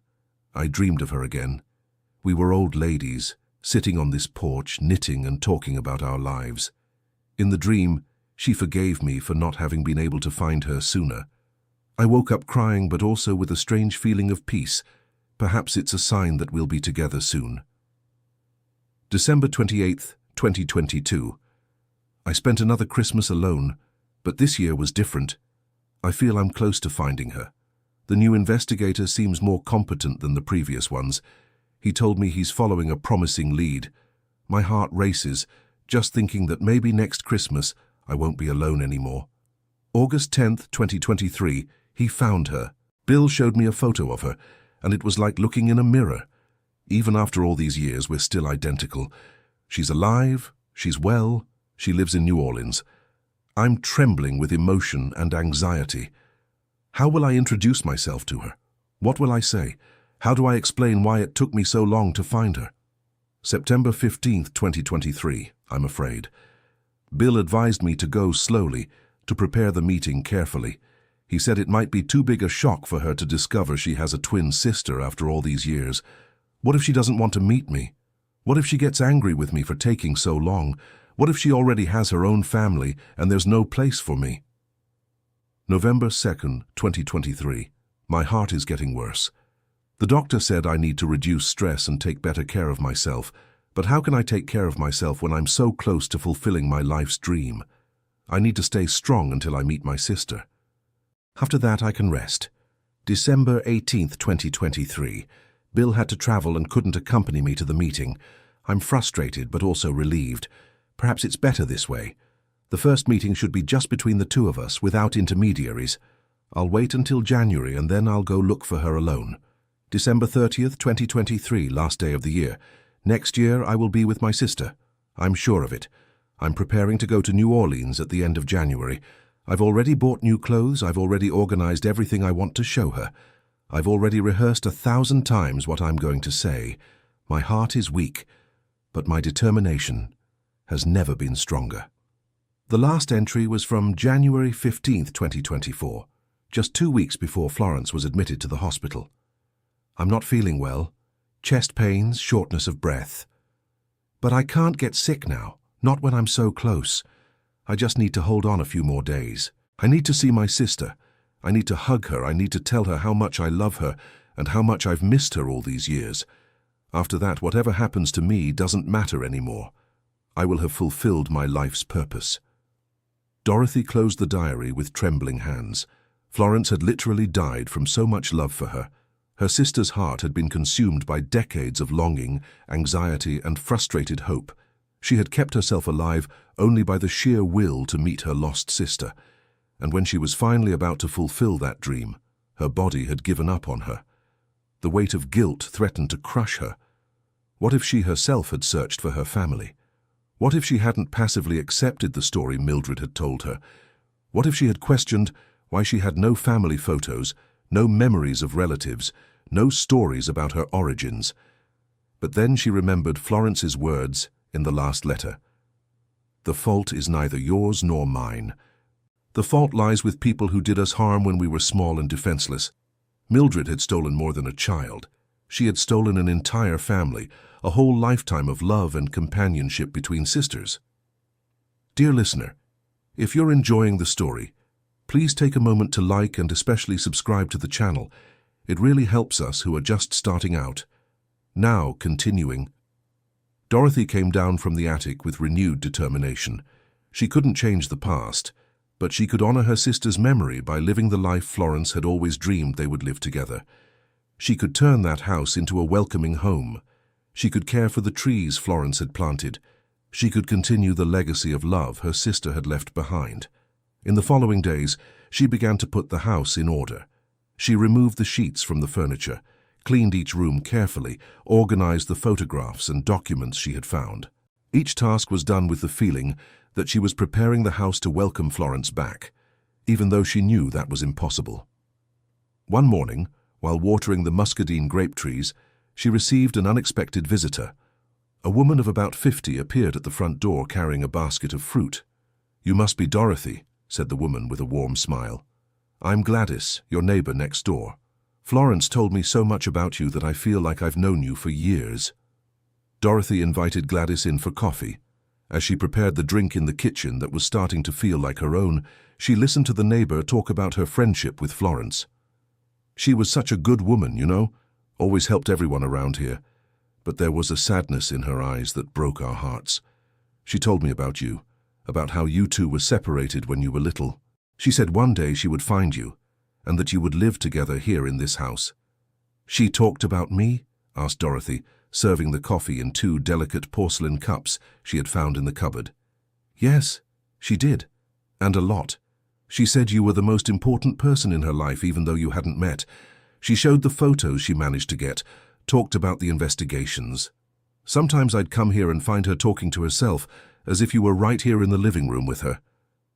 I dreamed of her again. We were old ladies, sitting on this porch, knitting and talking about our lives. In the dream, she forgave me for not having been able to find her sooner. I woke up crying, but also with a strange feeling of peace. Perhaps it's a sign that we'll be together soon. December 28th, 2022. I spent another Christmas alone, but this year was different. I feel I'm close to finding her. The new investigator seems more competent than the previous ones. He told me he's following a promising lead. My heart races, just thinking that maybe next Christmas I won't be alone anymore. August 10th, 2023, he found her. Bill showed me a photo of her, and it was like looking in a mirror. Even after all these years, we're still identical. She's alive, she's well, she lives in New Orleans. I'm trembling with emotion and anxiety. How will I introduce myself to her? What will I say? How do I explain why it took me so long to find her? September 15th, 2023, I'm afraid. Bill advised me to go slowly, to prepare the meeting carefully. He said it might be too big a shock for her to discover she has a twin sister after all these years. What if she doesn't want to meet me? What if she gets angry with me for taking so long? What if she already has her own family and there's no place for me? November 2nd, 2023. My heart is getting worse. The doctor said I need to reduce stress and take better care of myself. But how can I take care of myself when I'm so close to fulfilling my life's dream? I need to stay strong until I meet my sister. After that, I can rest. December 18th, 2023. Bill had to travel and couldn't accompany me to the meeting. I'm frustrated but also relieved. Perhaps it's better this way. The first meeting should be just between the two of us, without intermediaries. I'll wait until January and then I'll go look for her alone. December 30th, 2023, last day of the year. Next year I will be with my sister. I'm sure of it. I'm preparing to go to New Orleans at the end of January. I've already bought new clothes. I've already organized everything I want to show her. I've already rehearsed 1,000 times what I'm going to say. My heart is weak, but my determination has never been stronger. The last entry was from January 15th, 2024, just 2 weeks before Florence was admitted to the hospital. I'm not feeling well. Chest pains, shortness of breath. But I can't get sick now, not when I'm so close. I just need to hold on a few more days. I need to see my sister. I need to hug her. I need to tell her how much I love her and how much I've missed her all these years. After that, whatever happens to me doesn't matter anymore. I will have fulfilled my life's purpose. Dorothy closed the diary with trembling hands. Florence had literally died from so much love for her. Her sister's heart had been consumed by decades of longing, anxiety, and frustrated hope. She had kept herself alive only by the sheer will to meet her lost sister. And when she was finally about to fulfill that dream, her body had given up on her. The weight of guilt threatened to crush her. What if she herself had searched for her family? What if she hadn't passively accepted the story Mildred had told her? What if she had questioned why she had no family photos, no memories of relatives, no stories about her origins? But then she remembered Florence's words in the last letter. The fault is neither yours nor mine. The fault lies with people who did us harm when we were small and defenseless. Mildred had stolen more than a child. She had stolen an entire family, a whole lifetime of love and companionship between sisters. Dear listener, if you're enjoying the story, please take a moment to like and especially subscribe to the channel. It really helps us who are just starting out. Now, continuing. Dorothy came down from the attic with renewed determination. She couldn't change the past, but she could honor her sister's memory by living the life Florence had always dreamed they would live together. She could turn that house into a welcoming home. She could care for the trees Florence had planted. She could continue the legacy of love her sister had left behind. In the following days, she began to put the house in order. She removed the sheets from the furniture, cleaned each room carefully, organized the photographs and documents she had found. Each task was done with the feeling that she was preparing the house to welcome Florence back, even though she knew that was impossible. One morning, While watering the muscadine grape trees, she received an unexpected visitor. A woman of about 50 appeared at the front door carrying a basket of fruit. "You must be Dorothy," said the woman with a warm smile. "I'm Gladys, your neighbor next door. Florence told me so much about you that I feel like I've known you for years." Dorothy invited Gladys in for coffee. As she prepared the drink in the kitchen that was starting to feel like her own, she listened to the neighbor talk about her friendship with Florence. "She was such a good woman, you know, always helped everyone around here. But there was a sadness in her eyes that broke our hearts. She told me about you, about how you two were separated when you were little. She said one day she would find you, and that you would live together here in this house." "She talked about me?" asked Dorothy, serving the coffee in 2 delicate porcelain cups she had found in the cupboard. "Yes, she did, and a lot. She said you were the most important person in her life even though you hadn't met. She showed the photos she managed to get, talked about the investigations. Sometimes I'd come here and find her talking to herself, as if you were right here in the living room with her."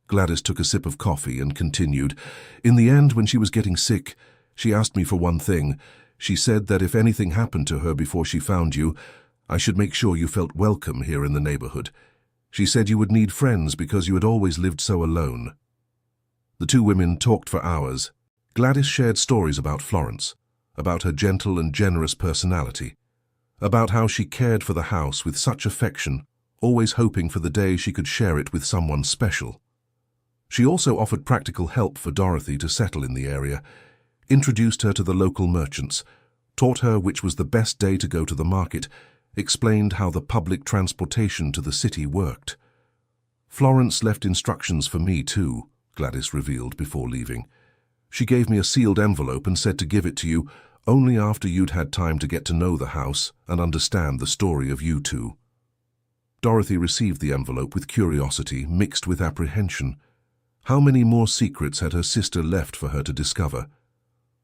Gladys took a sip of coffee and continued, "In the end, when she was getting sick, she asked me for one thing. She said that if anything happened to her before she found you, I should make sure you felt welcome here in the neighborhood. She said you would need friends because you had always lived so alone." The two women talked for hours. Gladys shared stories about Florence, about her gentle and generous personality, about how she cared for the house with such affection, always hoping for the day she could share it with someone special. She also offered practical help for Dorothy to settle in the area, introduced her to the local merchants, taught her which was the best day to go to the market, explained how the public transportation to the city worked. "Florence left instructions for me too," Gladys revealed before leaving. "She gave me a sealed envelope and said to give it to you only after you'd had time to get to know the house and understand the story of you two." Dorothy received the envelope with curiosity mixed with apprehension. How many more secrets had her sister left for her to discover?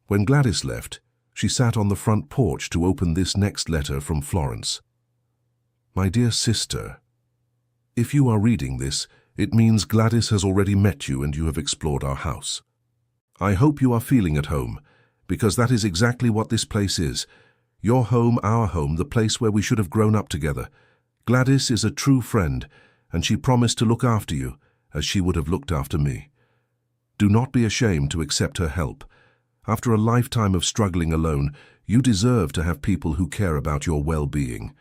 When Gladys left, she sat on the front porch to open this next letter from Florence. "My dear sister, if you are reading this, it means Gladys has already met you and you have explored our house. I hope you are feeling at home, because that is exactly what this place is. Your home, our home, the place where we should have grown up together. Gladys is a true friend, and she promised to look after you, as she would have looked after me. Do not be ashamed to accept her help. After a lifetime of struggling alone, you deserve to have people who care about your well-being.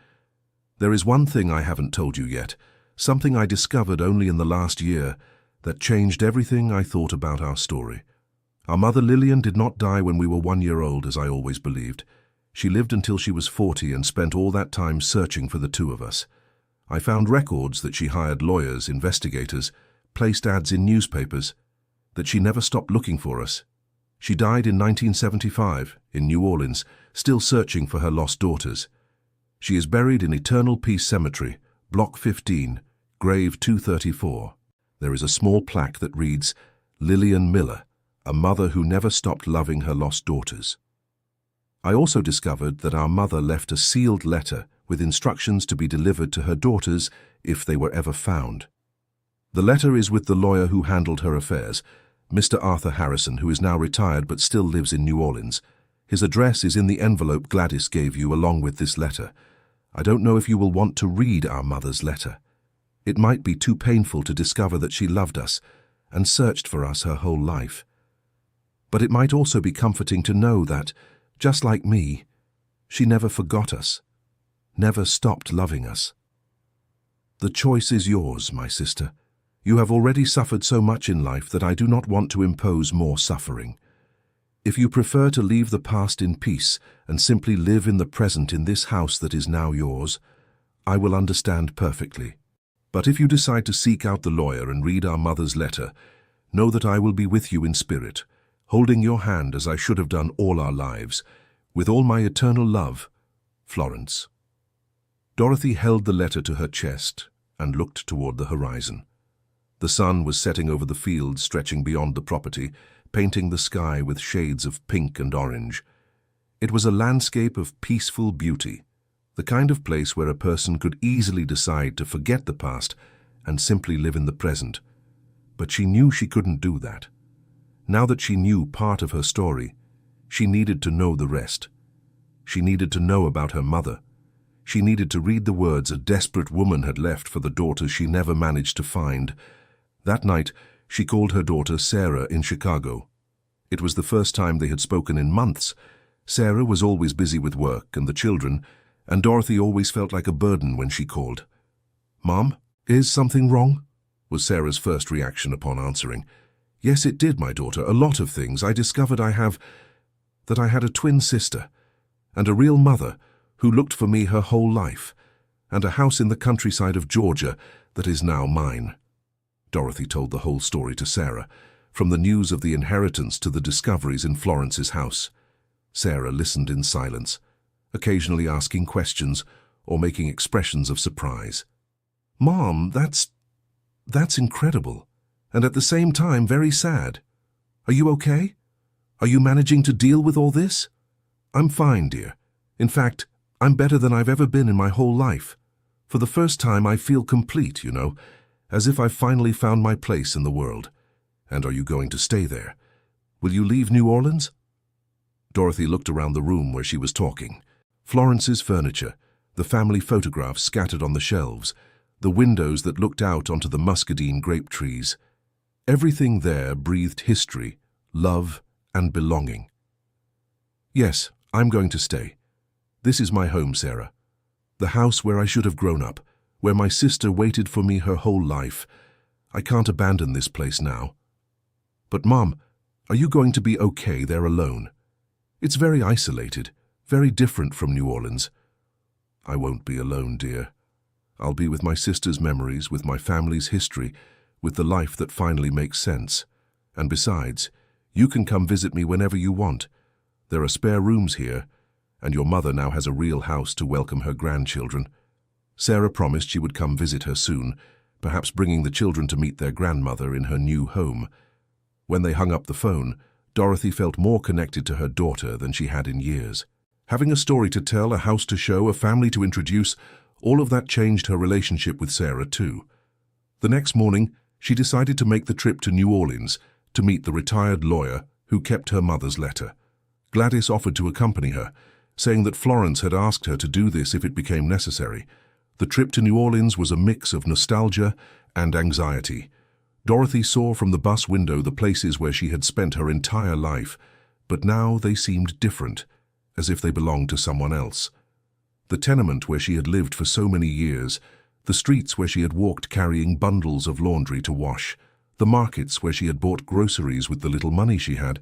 There is one thing I haven't told you yet, something I discovered only in the last year, that changed everything I thought about our story. Our mother Lillian did not die when we were 1 year old, as I always believed. She lived until she was 40 and spent all that time searching for the two of us. I found records that she hired lawyers, investigators, placed ads in newspapers, that she never stopped looking for us. She died in 1975 in New Orleans, still searching for her lost daughters. She is buried in Eternal Peace Cemetery, Block 15, Grave 234. There is a small plaque that reads, "Lillian Miller, a mother who never stopped loving her lost daughters." I also discovered that our mother left a sealed letter with instructions to be delivered to her daughters if they were ever found. The letter is with the lawyer who handled her affairs, Mr. Arthur Harrison, who is now retired but still lives in New Orleans. His address is in the envelope Gladys gave you along with this letter. I don't know if you will want to read our mother's letter. It might be too painful to discover that she loved us and searched for us her whole life. But it might also be comforting to know that, just like me, she never forgot us, never stopped loving us. The choice is yours, my sister. You have already suffered so much in life that I do not want to impose more suffering. If you prefer to leave the past in peace and simply live in the present in this house that is now yours, I will understand perfectly. But if you decide to seek out the lawyer and read our mother's letter, know that I will be with you in spirit, holding your hand as I should have done all our lives, with all my eternal love, Florence. Dorothy held the letter to her chest and looked toward the horizon. The sun was setting over the fields stretching beyond the property, painting the sky with shades of pink and orange. It was a landscape of peaceful beauty, the kind of place where a person could easily decide to forget the past and simply live in the present. But she knew she couldn't do that. Now that she knew part of her story, She needed to know the rest. She needed to know about her mother. She needed to read the words a desperate woman had left for the daughter she never managed to find. That night, she called her daughter Sarah in Chicago. It was the first time they had spoken in months. Sarah was always busy with work and the children, and Dorothy always felt like a burden when she called. "Mom, is something wrong?" was Sarah's first reaction upon answering. "Yes, it did, my daughter. A lot of things. I discovered that I had a twin sister, and a real mother who looked for me her whole life, and a house in the countryside of Georgia that is now mine." Dorothy told the whole story to Sarah, from the news of the inheritance to the discoveries in Florence's house. Sarah listened in silence, occasionally asking questions or making expressions of surprise. "Mom, that's incredible, and at the same time very sad. Are you okay? Are you managing to deal with all this?" "I'm fine, dear. In fact, I'm better than I've ever been in my whole life. For the first time I feel complete, as if I've finally found my place in the world." "And are you going to stay there? Will you leave New Orleans?" Dorothy looked around the room where she was talking. Florence's furniture, the family photographs scattered on the shelves, the windows that looked out onto the muscadine grape trees. Everything there breathed history, love, and belonging. "Yes, I'm going to stay. This is my home, Sarah. The house where I should have grown up, where my sister waited for me her whole life. I can't abandon this place now." "But Mom, are you going to be okay there alone? It's very isolated, very different from New Orleans." "I won't be alone, dear. I'll be with my sister's memories, with my family's history, with the life that finally makes sense. And besides, you can come visit me whenever you want. There are spare rooms here, and your mother now has a real house to welcome her grandchildren." Sarah promised she would come visit her soon, perhaps bringing the children to meet their grandmother in her new home. When they hung up the phone, Dorothy felt more connected to her daughter than she had in years. Having a story to tell, a house to show, a family to introduce, all of that changed her relationship with Sarah too. The next morning, she decided to make the trip to New Orleans to meet the retired lawyer who kept her mother's letter. Gladys offered to accompany her, saying that Florence had asked her to do this if it became necessary. The trip to New Orleans was a mix of nostalgia and anxiety. Dorothy saw from the bus window the places where she had spent her entire life, but now they seemed different, as if they belonged to someone else. The tenement where she had lived for so many years, the streets where she had walked carrying bundles of laundry to wash, the markets where she had bought groceries with the little money she had,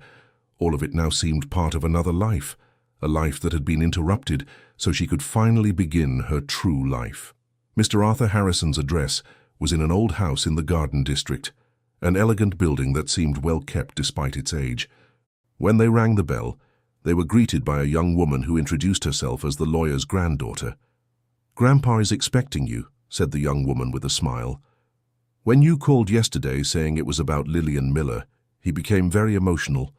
all of it now seemed part of another life, a life that had been interrupted so she could finally begin her true life. Mr. Arthur Harrison's address was in an old house in the Garden District, an elegant building that seemed well kept despite its age. When they rang the bell, they were greeted by a young woman who introduced herself as the lawyer's granddaughter. "Grandpa is expecting you," said the young woman with a smile. "When you called yesterday saying it was about Lillian Miller, he became very emotional.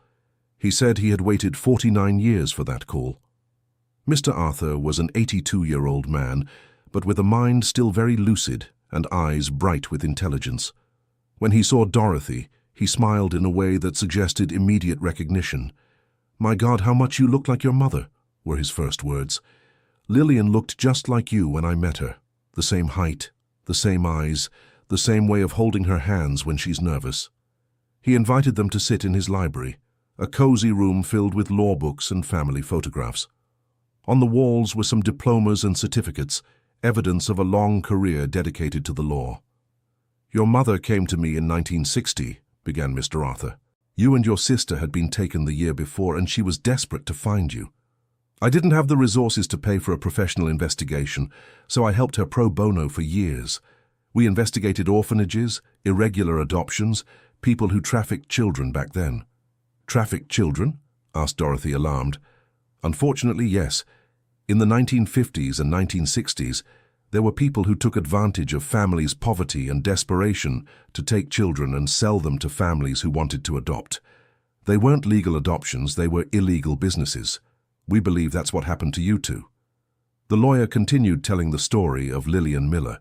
He said he had waited 49 years for that call." Mr. Arthur was an 82-year-old man, but with a mind still very lucid and eyes bright with intelligence. When he saw Dorothy, he smiled in a way that suggested immediate recognition. "My God, how much you look like your mother," were his first words. "Lillian looked just like you when I met her. The same height, the same eyes, the same way of holding her hands when she's nervous." He invited them to sit in his library, a cozy room filled with law books and family photographs. On the walls were some diplomas and certificates, evidence of a long career dedicated to the law. "Your mother came to me in 1960, began Mr. Arthur. "You and your sister had been taken the year before, and she was desperate to find you. I didn't have the resources to pay for a professional investigation, so I helped her pro bono for years. We investigated orphanages, irregular adoptions, people who trafficked children back then." "Trafficked children?" asked Dorothy, alarmed. "Unfortunately, yes. In the 1950s and 1960s, there were people who took advantage of families' poverty and desperation to take children and sell them to families who wanted to adopt. They weren't legal adoptions, they were illegal businesses. We believe that's what happened to you two." The lawyer continued telling the story of Lillian Miller.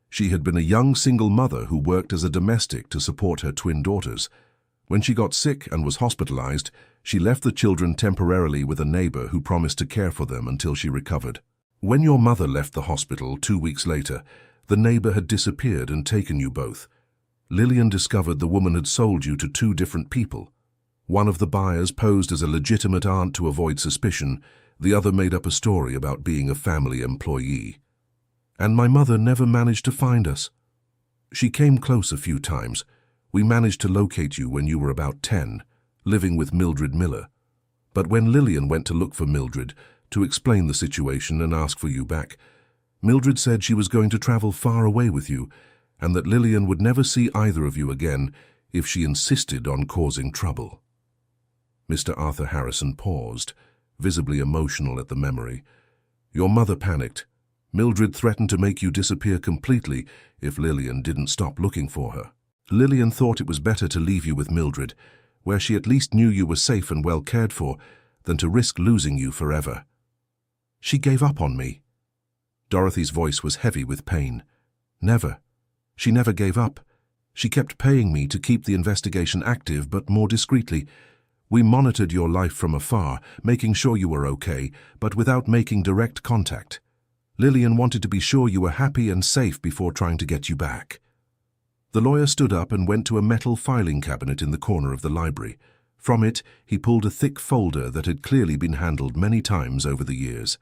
She had been a young single mother who worked as a domestic to support her twin daughters. When she got sick and was hospitalized, she left the children temporarily with a neighbor who promised to care for them until she recovered. When your mother left the hospital 2 weeks later, the neighbor had disappeared and taken you both. Lillian discovered the woman had sold you to 2 different people. One of the buyers posed as a legitimate aunt to avoid suspicion, the other made up a story about being a family employee. And my mother never managed to find us. She came close a few times. We managed to locate you when you were about 10, living with Mildred Miller. But when Lillian went to look for Mildred, to explain the situation and ask for you back, Mildred said she was going to travel far away with you, and that Lillian would never see either of you again if she insisted on causing trouble. Mr. Arthur Harrison paused, visibly emotional at the memory. Your mother panicked. Mildred threatened to make you disappear completely if Lillian didn't stop looking for her. Lillian thought it was better to leave you with Mildred, where she at least knew you were safe and well cared for, than to risk losing you forever. She gave up on me. Dorothy's voice was heavy with pain. Never. She never gave up. She kept paying me to keep the investigation active, but more discreetly. We monitored your life from afar, making sure you were okay, but without making direct contact. Lillian wanted to be sure you were happy and safe before trying to get you back. The lawyer stood up and went to a metal filing cabinet in the corner of the library. From it, he pulled a thick folder that had clearly been handled many times over the years.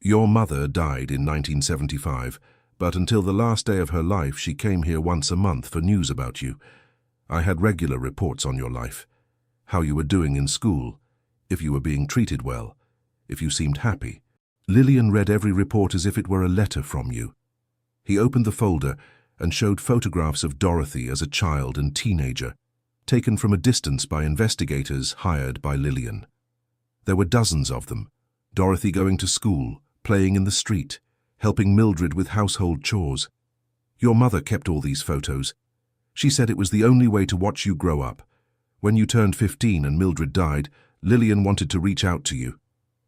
Your mother died in 1975, but until the last day of her life she came here once a month for news about you. I had regular reports on your life. How you were doing in school, if you were being treated well, if you seemed happy. Lillian read every report as if it were a letter from you. He opened the folder and showed photographs of Dorothy as a child and teenager, taken from a distance by investigators hired by Lillian. There were dozens of them. Dorothy going to school, playing in the street, helping Mildred with household chores. Your mother kept all these photos. She said it was the only way to watch you grow up. When you turned 15 and Mildred died, Lillian wanted to reach out to you,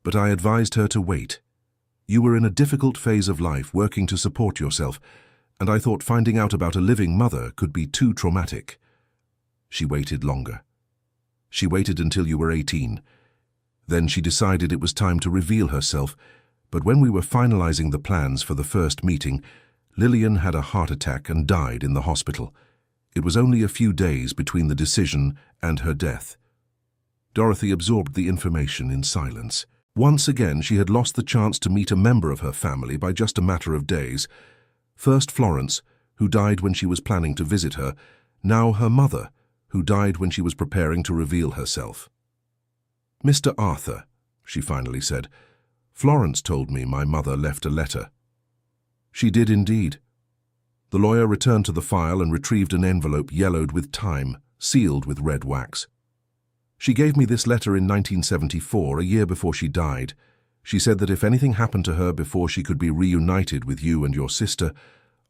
but I advised her to wait. You were in a difficult phase of life, working to support yourself, and I thought finding out about a living mother could be too traumatic. She waited longer. She waited until you were 18. Then she decided it was time to reveal herself, but when we were finalizing the plans for the first meeting, Lillian had a heart attack and died in the hospital. It was only a few days between the decision and her death. Dorothy absorbed the information in silence. Once again, she had lost the chance to meet a member of her family by just a matter of days. First Florence, who died when she was planning to visit her, now her mother, who died when she was preparing to reveal herself. Mr. Arthur, she finally said, Florence told me my mother left a letter. She did indeed. The lawyer returned to the file and retrieved an envelope yellowed with time, sealed with red wax. She gave me this letter in 1974, a year before she died. She said that if anything happened to her before she could be reunited with you and your sister,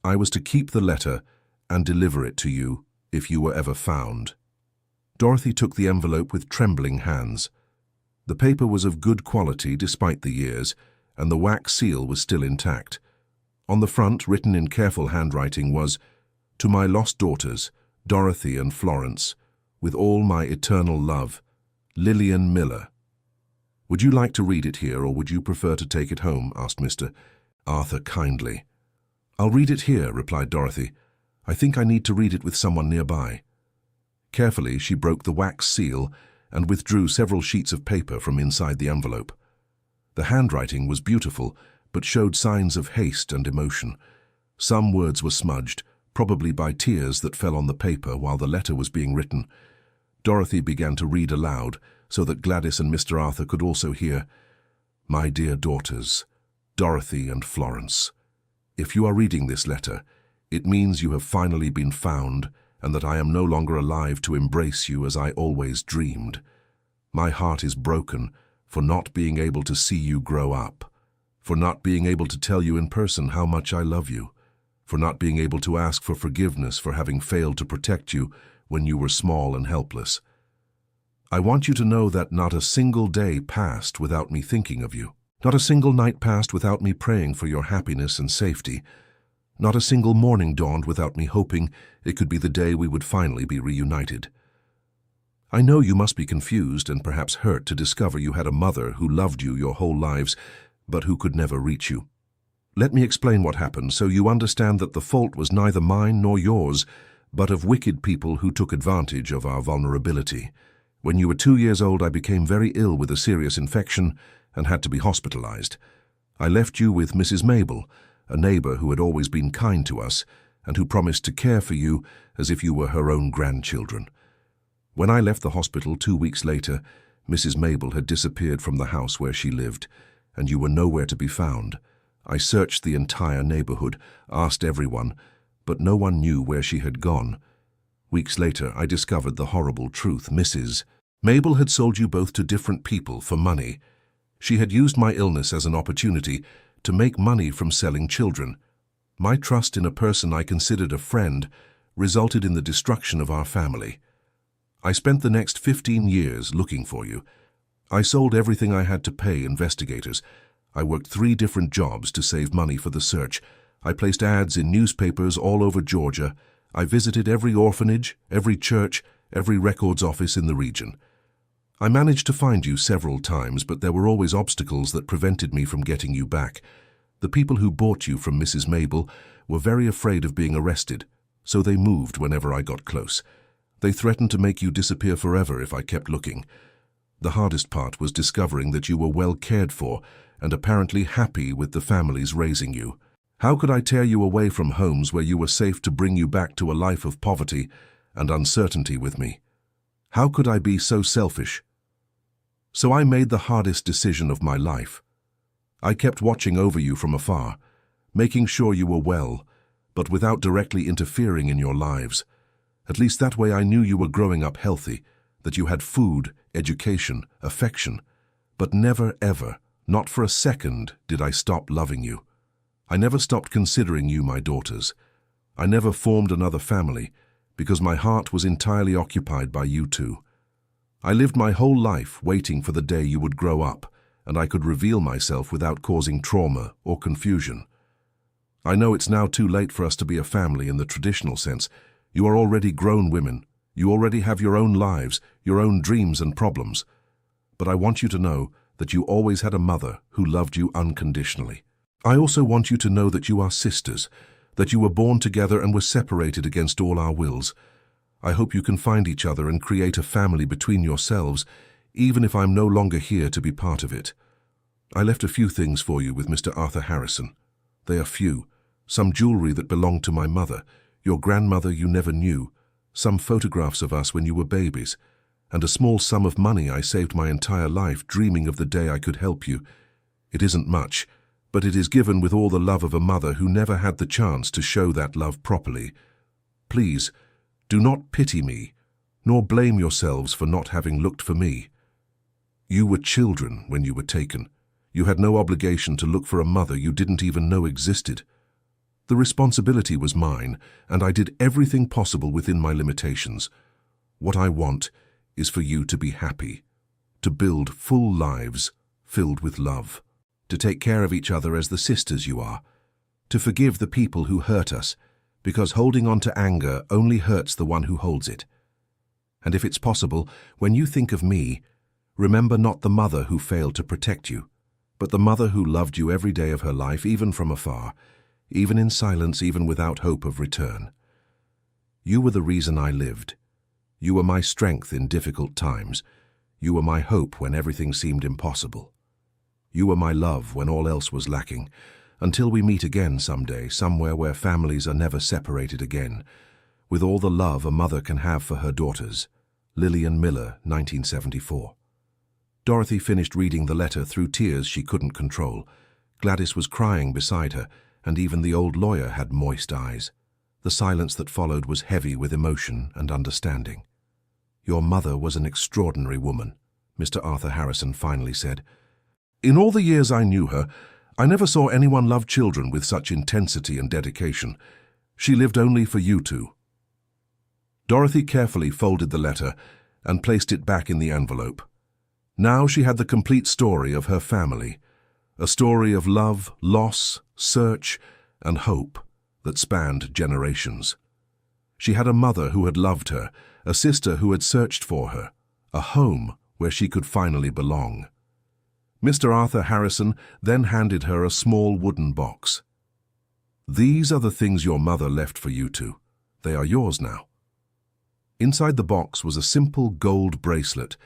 I was to keep the letter and deliver it to you if you were ever found. Dorothy took the envelope with trembling hands. The paper was of good quality despite the years, and the wax seal was still intact. On the front, written in careful handwriting, was, "To my lost daughters, Dorothy and Florence, with all my eternal love, Lillian Miller." "Would you like to read it here, or would you prefer to take it home?" asked Mr. Arthur kindly. "I'll read it here," replied Dorothy. "I think I need to read it with someone nearby." Carefully, she broke the wax seal and withdrew several sheets of paper from inside the envelope. The handwriting was beautiful, but showed signs of haste and emotion. Some words were smudged, probably by tears that fell on the paper while the letter was being written. Dorothy began to read aloud, so that Gladys and Mr. Arthur could also hear. "My dear daughters, Dorothy and Florence, if you are reading this letter, it means you have finally been found and that I am no longer alive to embrace you as I always dreamed. My heart is broken for not being able to see you grow up, for not being able to tell you in person how much I love you, for not being able to ask for forgiveness for having failed to protect you when you were small and helpless. I want you to know that not a single day passed without me thinking of you. Not a single night passed without me praying for your happiness and safety. Not a single morning dawned without me hoping it could be the day we would finally be reunited. I know you must be confused and perhaps hurt to discover you had a mother who loved you your whole lives, but who could never reach you. Let me explain what happened so you understand that the fault was neither mine nor yours, but of wicked people who took advantage of our vulnerability. When you were 2 years old, I became very ill with a serious infection and had to be hospitalized. I left you with Mrs. Mabel, a neighbor who had always been kind to us and who promised to care for you as if you were her own grandchildren. When I left the hospital 2 weeks later, Mrs. Mabel had disappeared from the house where she lived, and you were nowhere to be found. I searched the entire neighborhood, asked everyone, but no one knew where she had gone. Weeks later, I discovered the horrible truth. Mrs. Mabel had sold you both to different people for money. She had used my illness as an opportunity to make money from selling children. My trust in a person I considered a friend resulted in the destruction of our family. I spent the next 15 years looking for you. I sold everything I had to pay investigators. I worked 3 different jobs to save money for the search. I placed ads in newspapers all over Georgia. I visited every orphanage, every church, every records office in the region. I managed to find you several times, but there were always obstacles that prevented me from getting you back. The people who bought you from Mrs. Mabel were very afraid of being arrested, so they moved whenever I got close. They threatened to make you disappear forever if I kept looking. The hardest part was discovering that you were well cared for and apparently happy with the families raising you. How could I tear you away from homes where you were safe to bring you back to a life of poverty and uncertainty with me? How could I be so selfish? So I made the hardest decision of my life. I kept watching over you from afar, making sure you were well, but without directly interfering in your lives. At least that way I knew you were growing up healthy, that you had food, education, affection. But never, ever, not for a second, did I stop loving you. I never stopped considering you my daughters. I never formed another family, because my heart was entirely occupied by you two. I lived my whole life waiting for the day you would grow up, and I could reveal myself without causing trauma or confusion. I know it's now too late for us to be a family in the traditional sense. You are already grown women. You already have your own lives, your own dreams and problems. But I want you to know that you always had a mother who loved you unconditionally. I also want you to know that you are sisters, that you were born together and were separated against all our wills. I hope you can find each other and create a family between yourselves, even if I'm no longer here to be part of it. I left a few things for you with Mr. Arthur Harrison. They are few. Some jewelry that belonged to my mother, your grandmother you never knew, some photographs of us when you were babies, and a small sum of money I saved my entire life dreaming of the day I could help you. It isn't much, but it is given with all the love of a mother who never had the chance to show that love properly. Please, do not pity me, nor blame yourselves for not having looked for me. You were children when you were taken. You had no obligation to look for a mother you didn't even know existed. The responsibility was mine, and I did everything possible within my limitations. What I want is for you to be happy, to build full lives filled with love, to take care of each other as the sisters you are, to forgive the people who hurt us, because holding on to anger only hurts the one who holds it. And if it's possible, when you think of me, remember not the mother who failed to protect you, but the mother who loved you every day of her life, even from afar, even in silence, even without hope of return. You were the reason I lived. You were my strength in difficult times. You were my hope when everything seemed impossible. You were my love when all else was lacking, until we meet again someday, somewhere where families are never separated again, with all the love a mother can have for her daughters. Lillian Miller, 1974. Dorothy finished reading the letter through tears she couldn't control. Gladys was crying beside her, and even the old lawyer had moist eyes. The silence that followed was heavy with emotion and understanding. Your mother was an extraordinary woman, Mr. Arthur Harrison finally said. In all the years I knew her, I never saw anyone love children with such intensity and dedication. She lived only for you two. Dorothy carefully folded the letter and placed it back in the envelope. Now she had the complete story of her family, a story of love, loss, search, and hope that spanned generations. She had a mother who had loved her, a sister who had searched for her, a home where she could finally belong. Mr. Arthur Harrison then handed her a small wooden box. "These are the things your mother left for you two. They are yours now." Inside the box was a simple gold bracelet,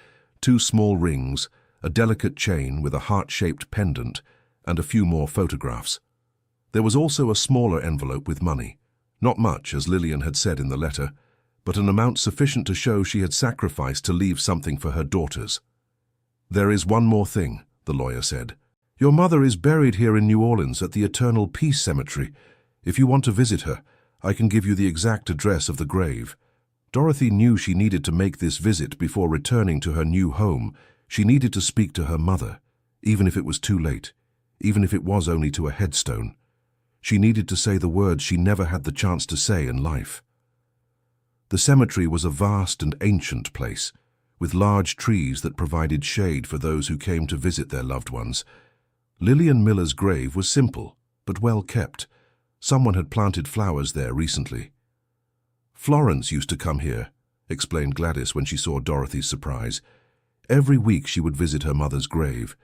2 small rings, a delicate chain with a heart-shaped pendant, and a few more photographs. There was also a smaller envelope with money. Not much, as Lillian had said in the letter, but an amount sufficient to show she had sacrificed to leave something for her daughters. "There is one more thing," the lawyer said. "Your mother is buried here in New Orleans at the Eternal Peace Cemetery. If you want to visit her, I can give you the exact address of the grave." Dorothy knew she needed to make this visit before returning to her new home. She needed to speak to her mother, even if it was too late, even if it was only to a headstone. She needed to say the words she never had the chance to say in life. The cemetery was a vast and ancient place, with large trees that provided shade for those who came to visit their loved ones. Lillian Miller's grave was simple, but well kept. Someone had planted flowers there recently. "Florence used to come here," explained Gladys when she saw Dorothy's surprise. "Every week she would visit her mother's grave.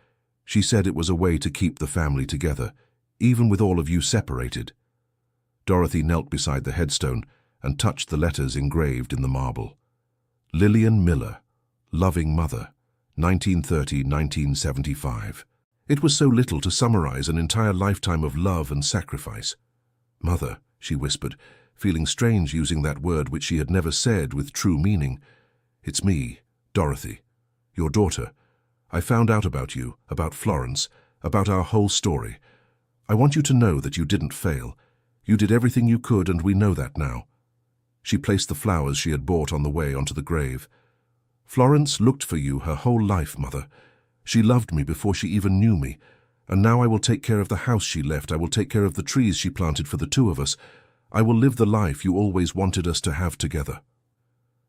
She said it was a way to keep the family together, even with all of you separated." Dorothy knelt beside the headstone and touched the letters engraved in the marble. Lillian Miller, loving mother, 1930–1975. It was so little to summarize an entire lifetime of love and sacrifice. "Mother," she whispered, feeling strange using that word which she had never said with true meaning. "It's me, Dorothy, your daughter. I found out about you, about Florence, about our whole story. I want you to know that you didn't fail. You did everything you could, and we know that now." She placed the flowers she had bought on the way onto the grave. "Florence looked for you her whole life, Mother. She loved me before she even knew me, and now I will take care of the house she left. I will take care of the trees she planted for the two of us. I will live the life you always wanted us to have together."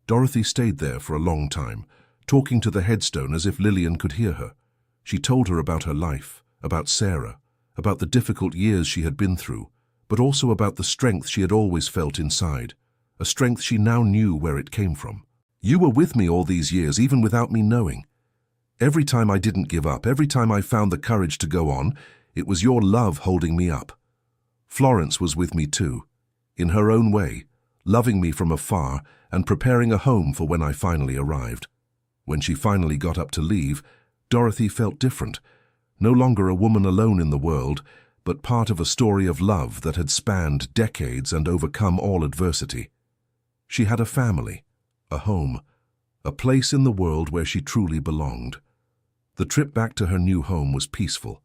Dorothy stayed there for a long time, talking to the headstone as if Lillian could hear her. She told her about her life, about Sarah, about the difficult years she had been through, but also about the strength she had always felt inside, a strength she now knew where it came from. "You were with me all these years, even without me knowing. Every time I didn't give up, every time I found the courage to go on, it was your love holding me up. Florence was with me too, in her own way, loving me from afar and preparing a home for when I finally arrived." When she finally got up to leave, Dorothy felt different, no longer a woman alone in the world, but part of a story of love that had spanned decades and overcome all adversity. She had a family, a home, a place in the world where she truly belonged. The trip back to her new home was peaceful.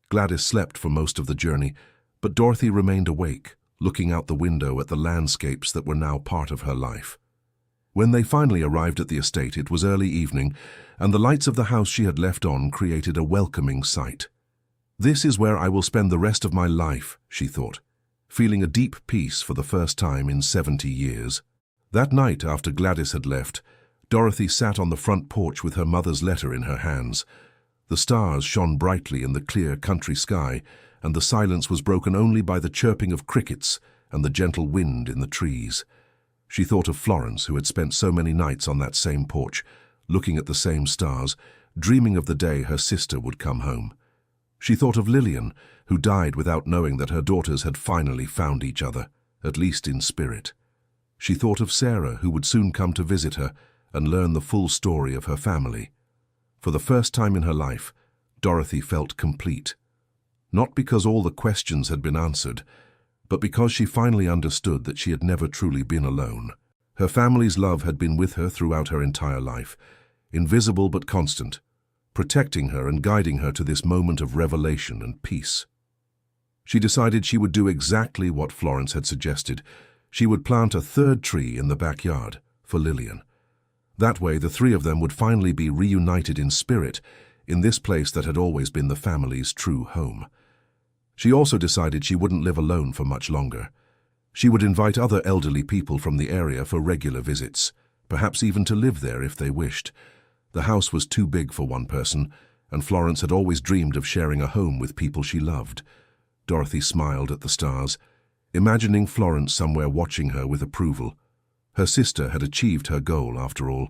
Gladys slept for most of the journey, but Dorothy remained awake, looking out the window at the landscapes that were now part of her life. When they finally arrived at the estate, it was early evening, and the lights of the house she had left on created a welcoming sight. "This is where I will spend the rest of my life," she thought, feeling a deep peace for the first time in 70 years. That night, after Gladys had left, Dorothy sat on the front porch with her mother's letter in her hands. The stars shone brightly in the clear country sky, and the silence was broken only by the chirping of crickets and the gentle wind in the trees. She thought of Florence, who had spent so many nights on that same porch, looking at the same stars, dreaming of the day her sister would come home. She thought of Lillian, who died without knowing that her daughters had finally found each other, at least in spirit. She thought of Sarah, who would soon come to visit her and learn the full story of her family. For the first time in her life, Dorothy felt complete. Not because all the questions had been answered, but because she finally understood that she had never truly been alone. Her family's love had been with her throughout her entire life, invisible but constant, protecting her and guiding her to this moment of revelation and peace. She decided she would do exactly what Florence had suggested. She would plant a third tree in the backyard for Lillian. That way, the three of them would finally be reunited in spirit in this place that had always been the family's true home. She also decided she wouldn't live alone for much longer. She would invite other elderly people from the area for regular visits, perhaps even to live there if they wished. The house was too big for one person, and Florence had always dreamed of sharing a home with people she loved. Dorothy smiled at the stars, imagining Florence somewhere watching her with approval. Her sister had achieved her goal, after all.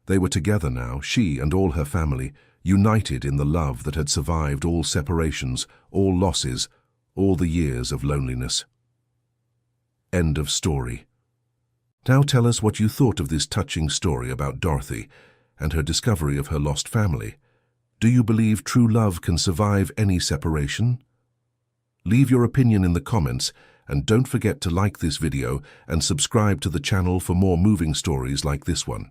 They were together now, she and all her family, united in the love that had survived all separations, all losses, all the years of loneliness. End of story. Now tell us what you thought of this touching story about Dorothy and her discovery of her lost family. Do you believe true love can survive any separation? Leave your opinion in the comments and don't forget to like this video and subscribe to the channel for more moving stories like this one.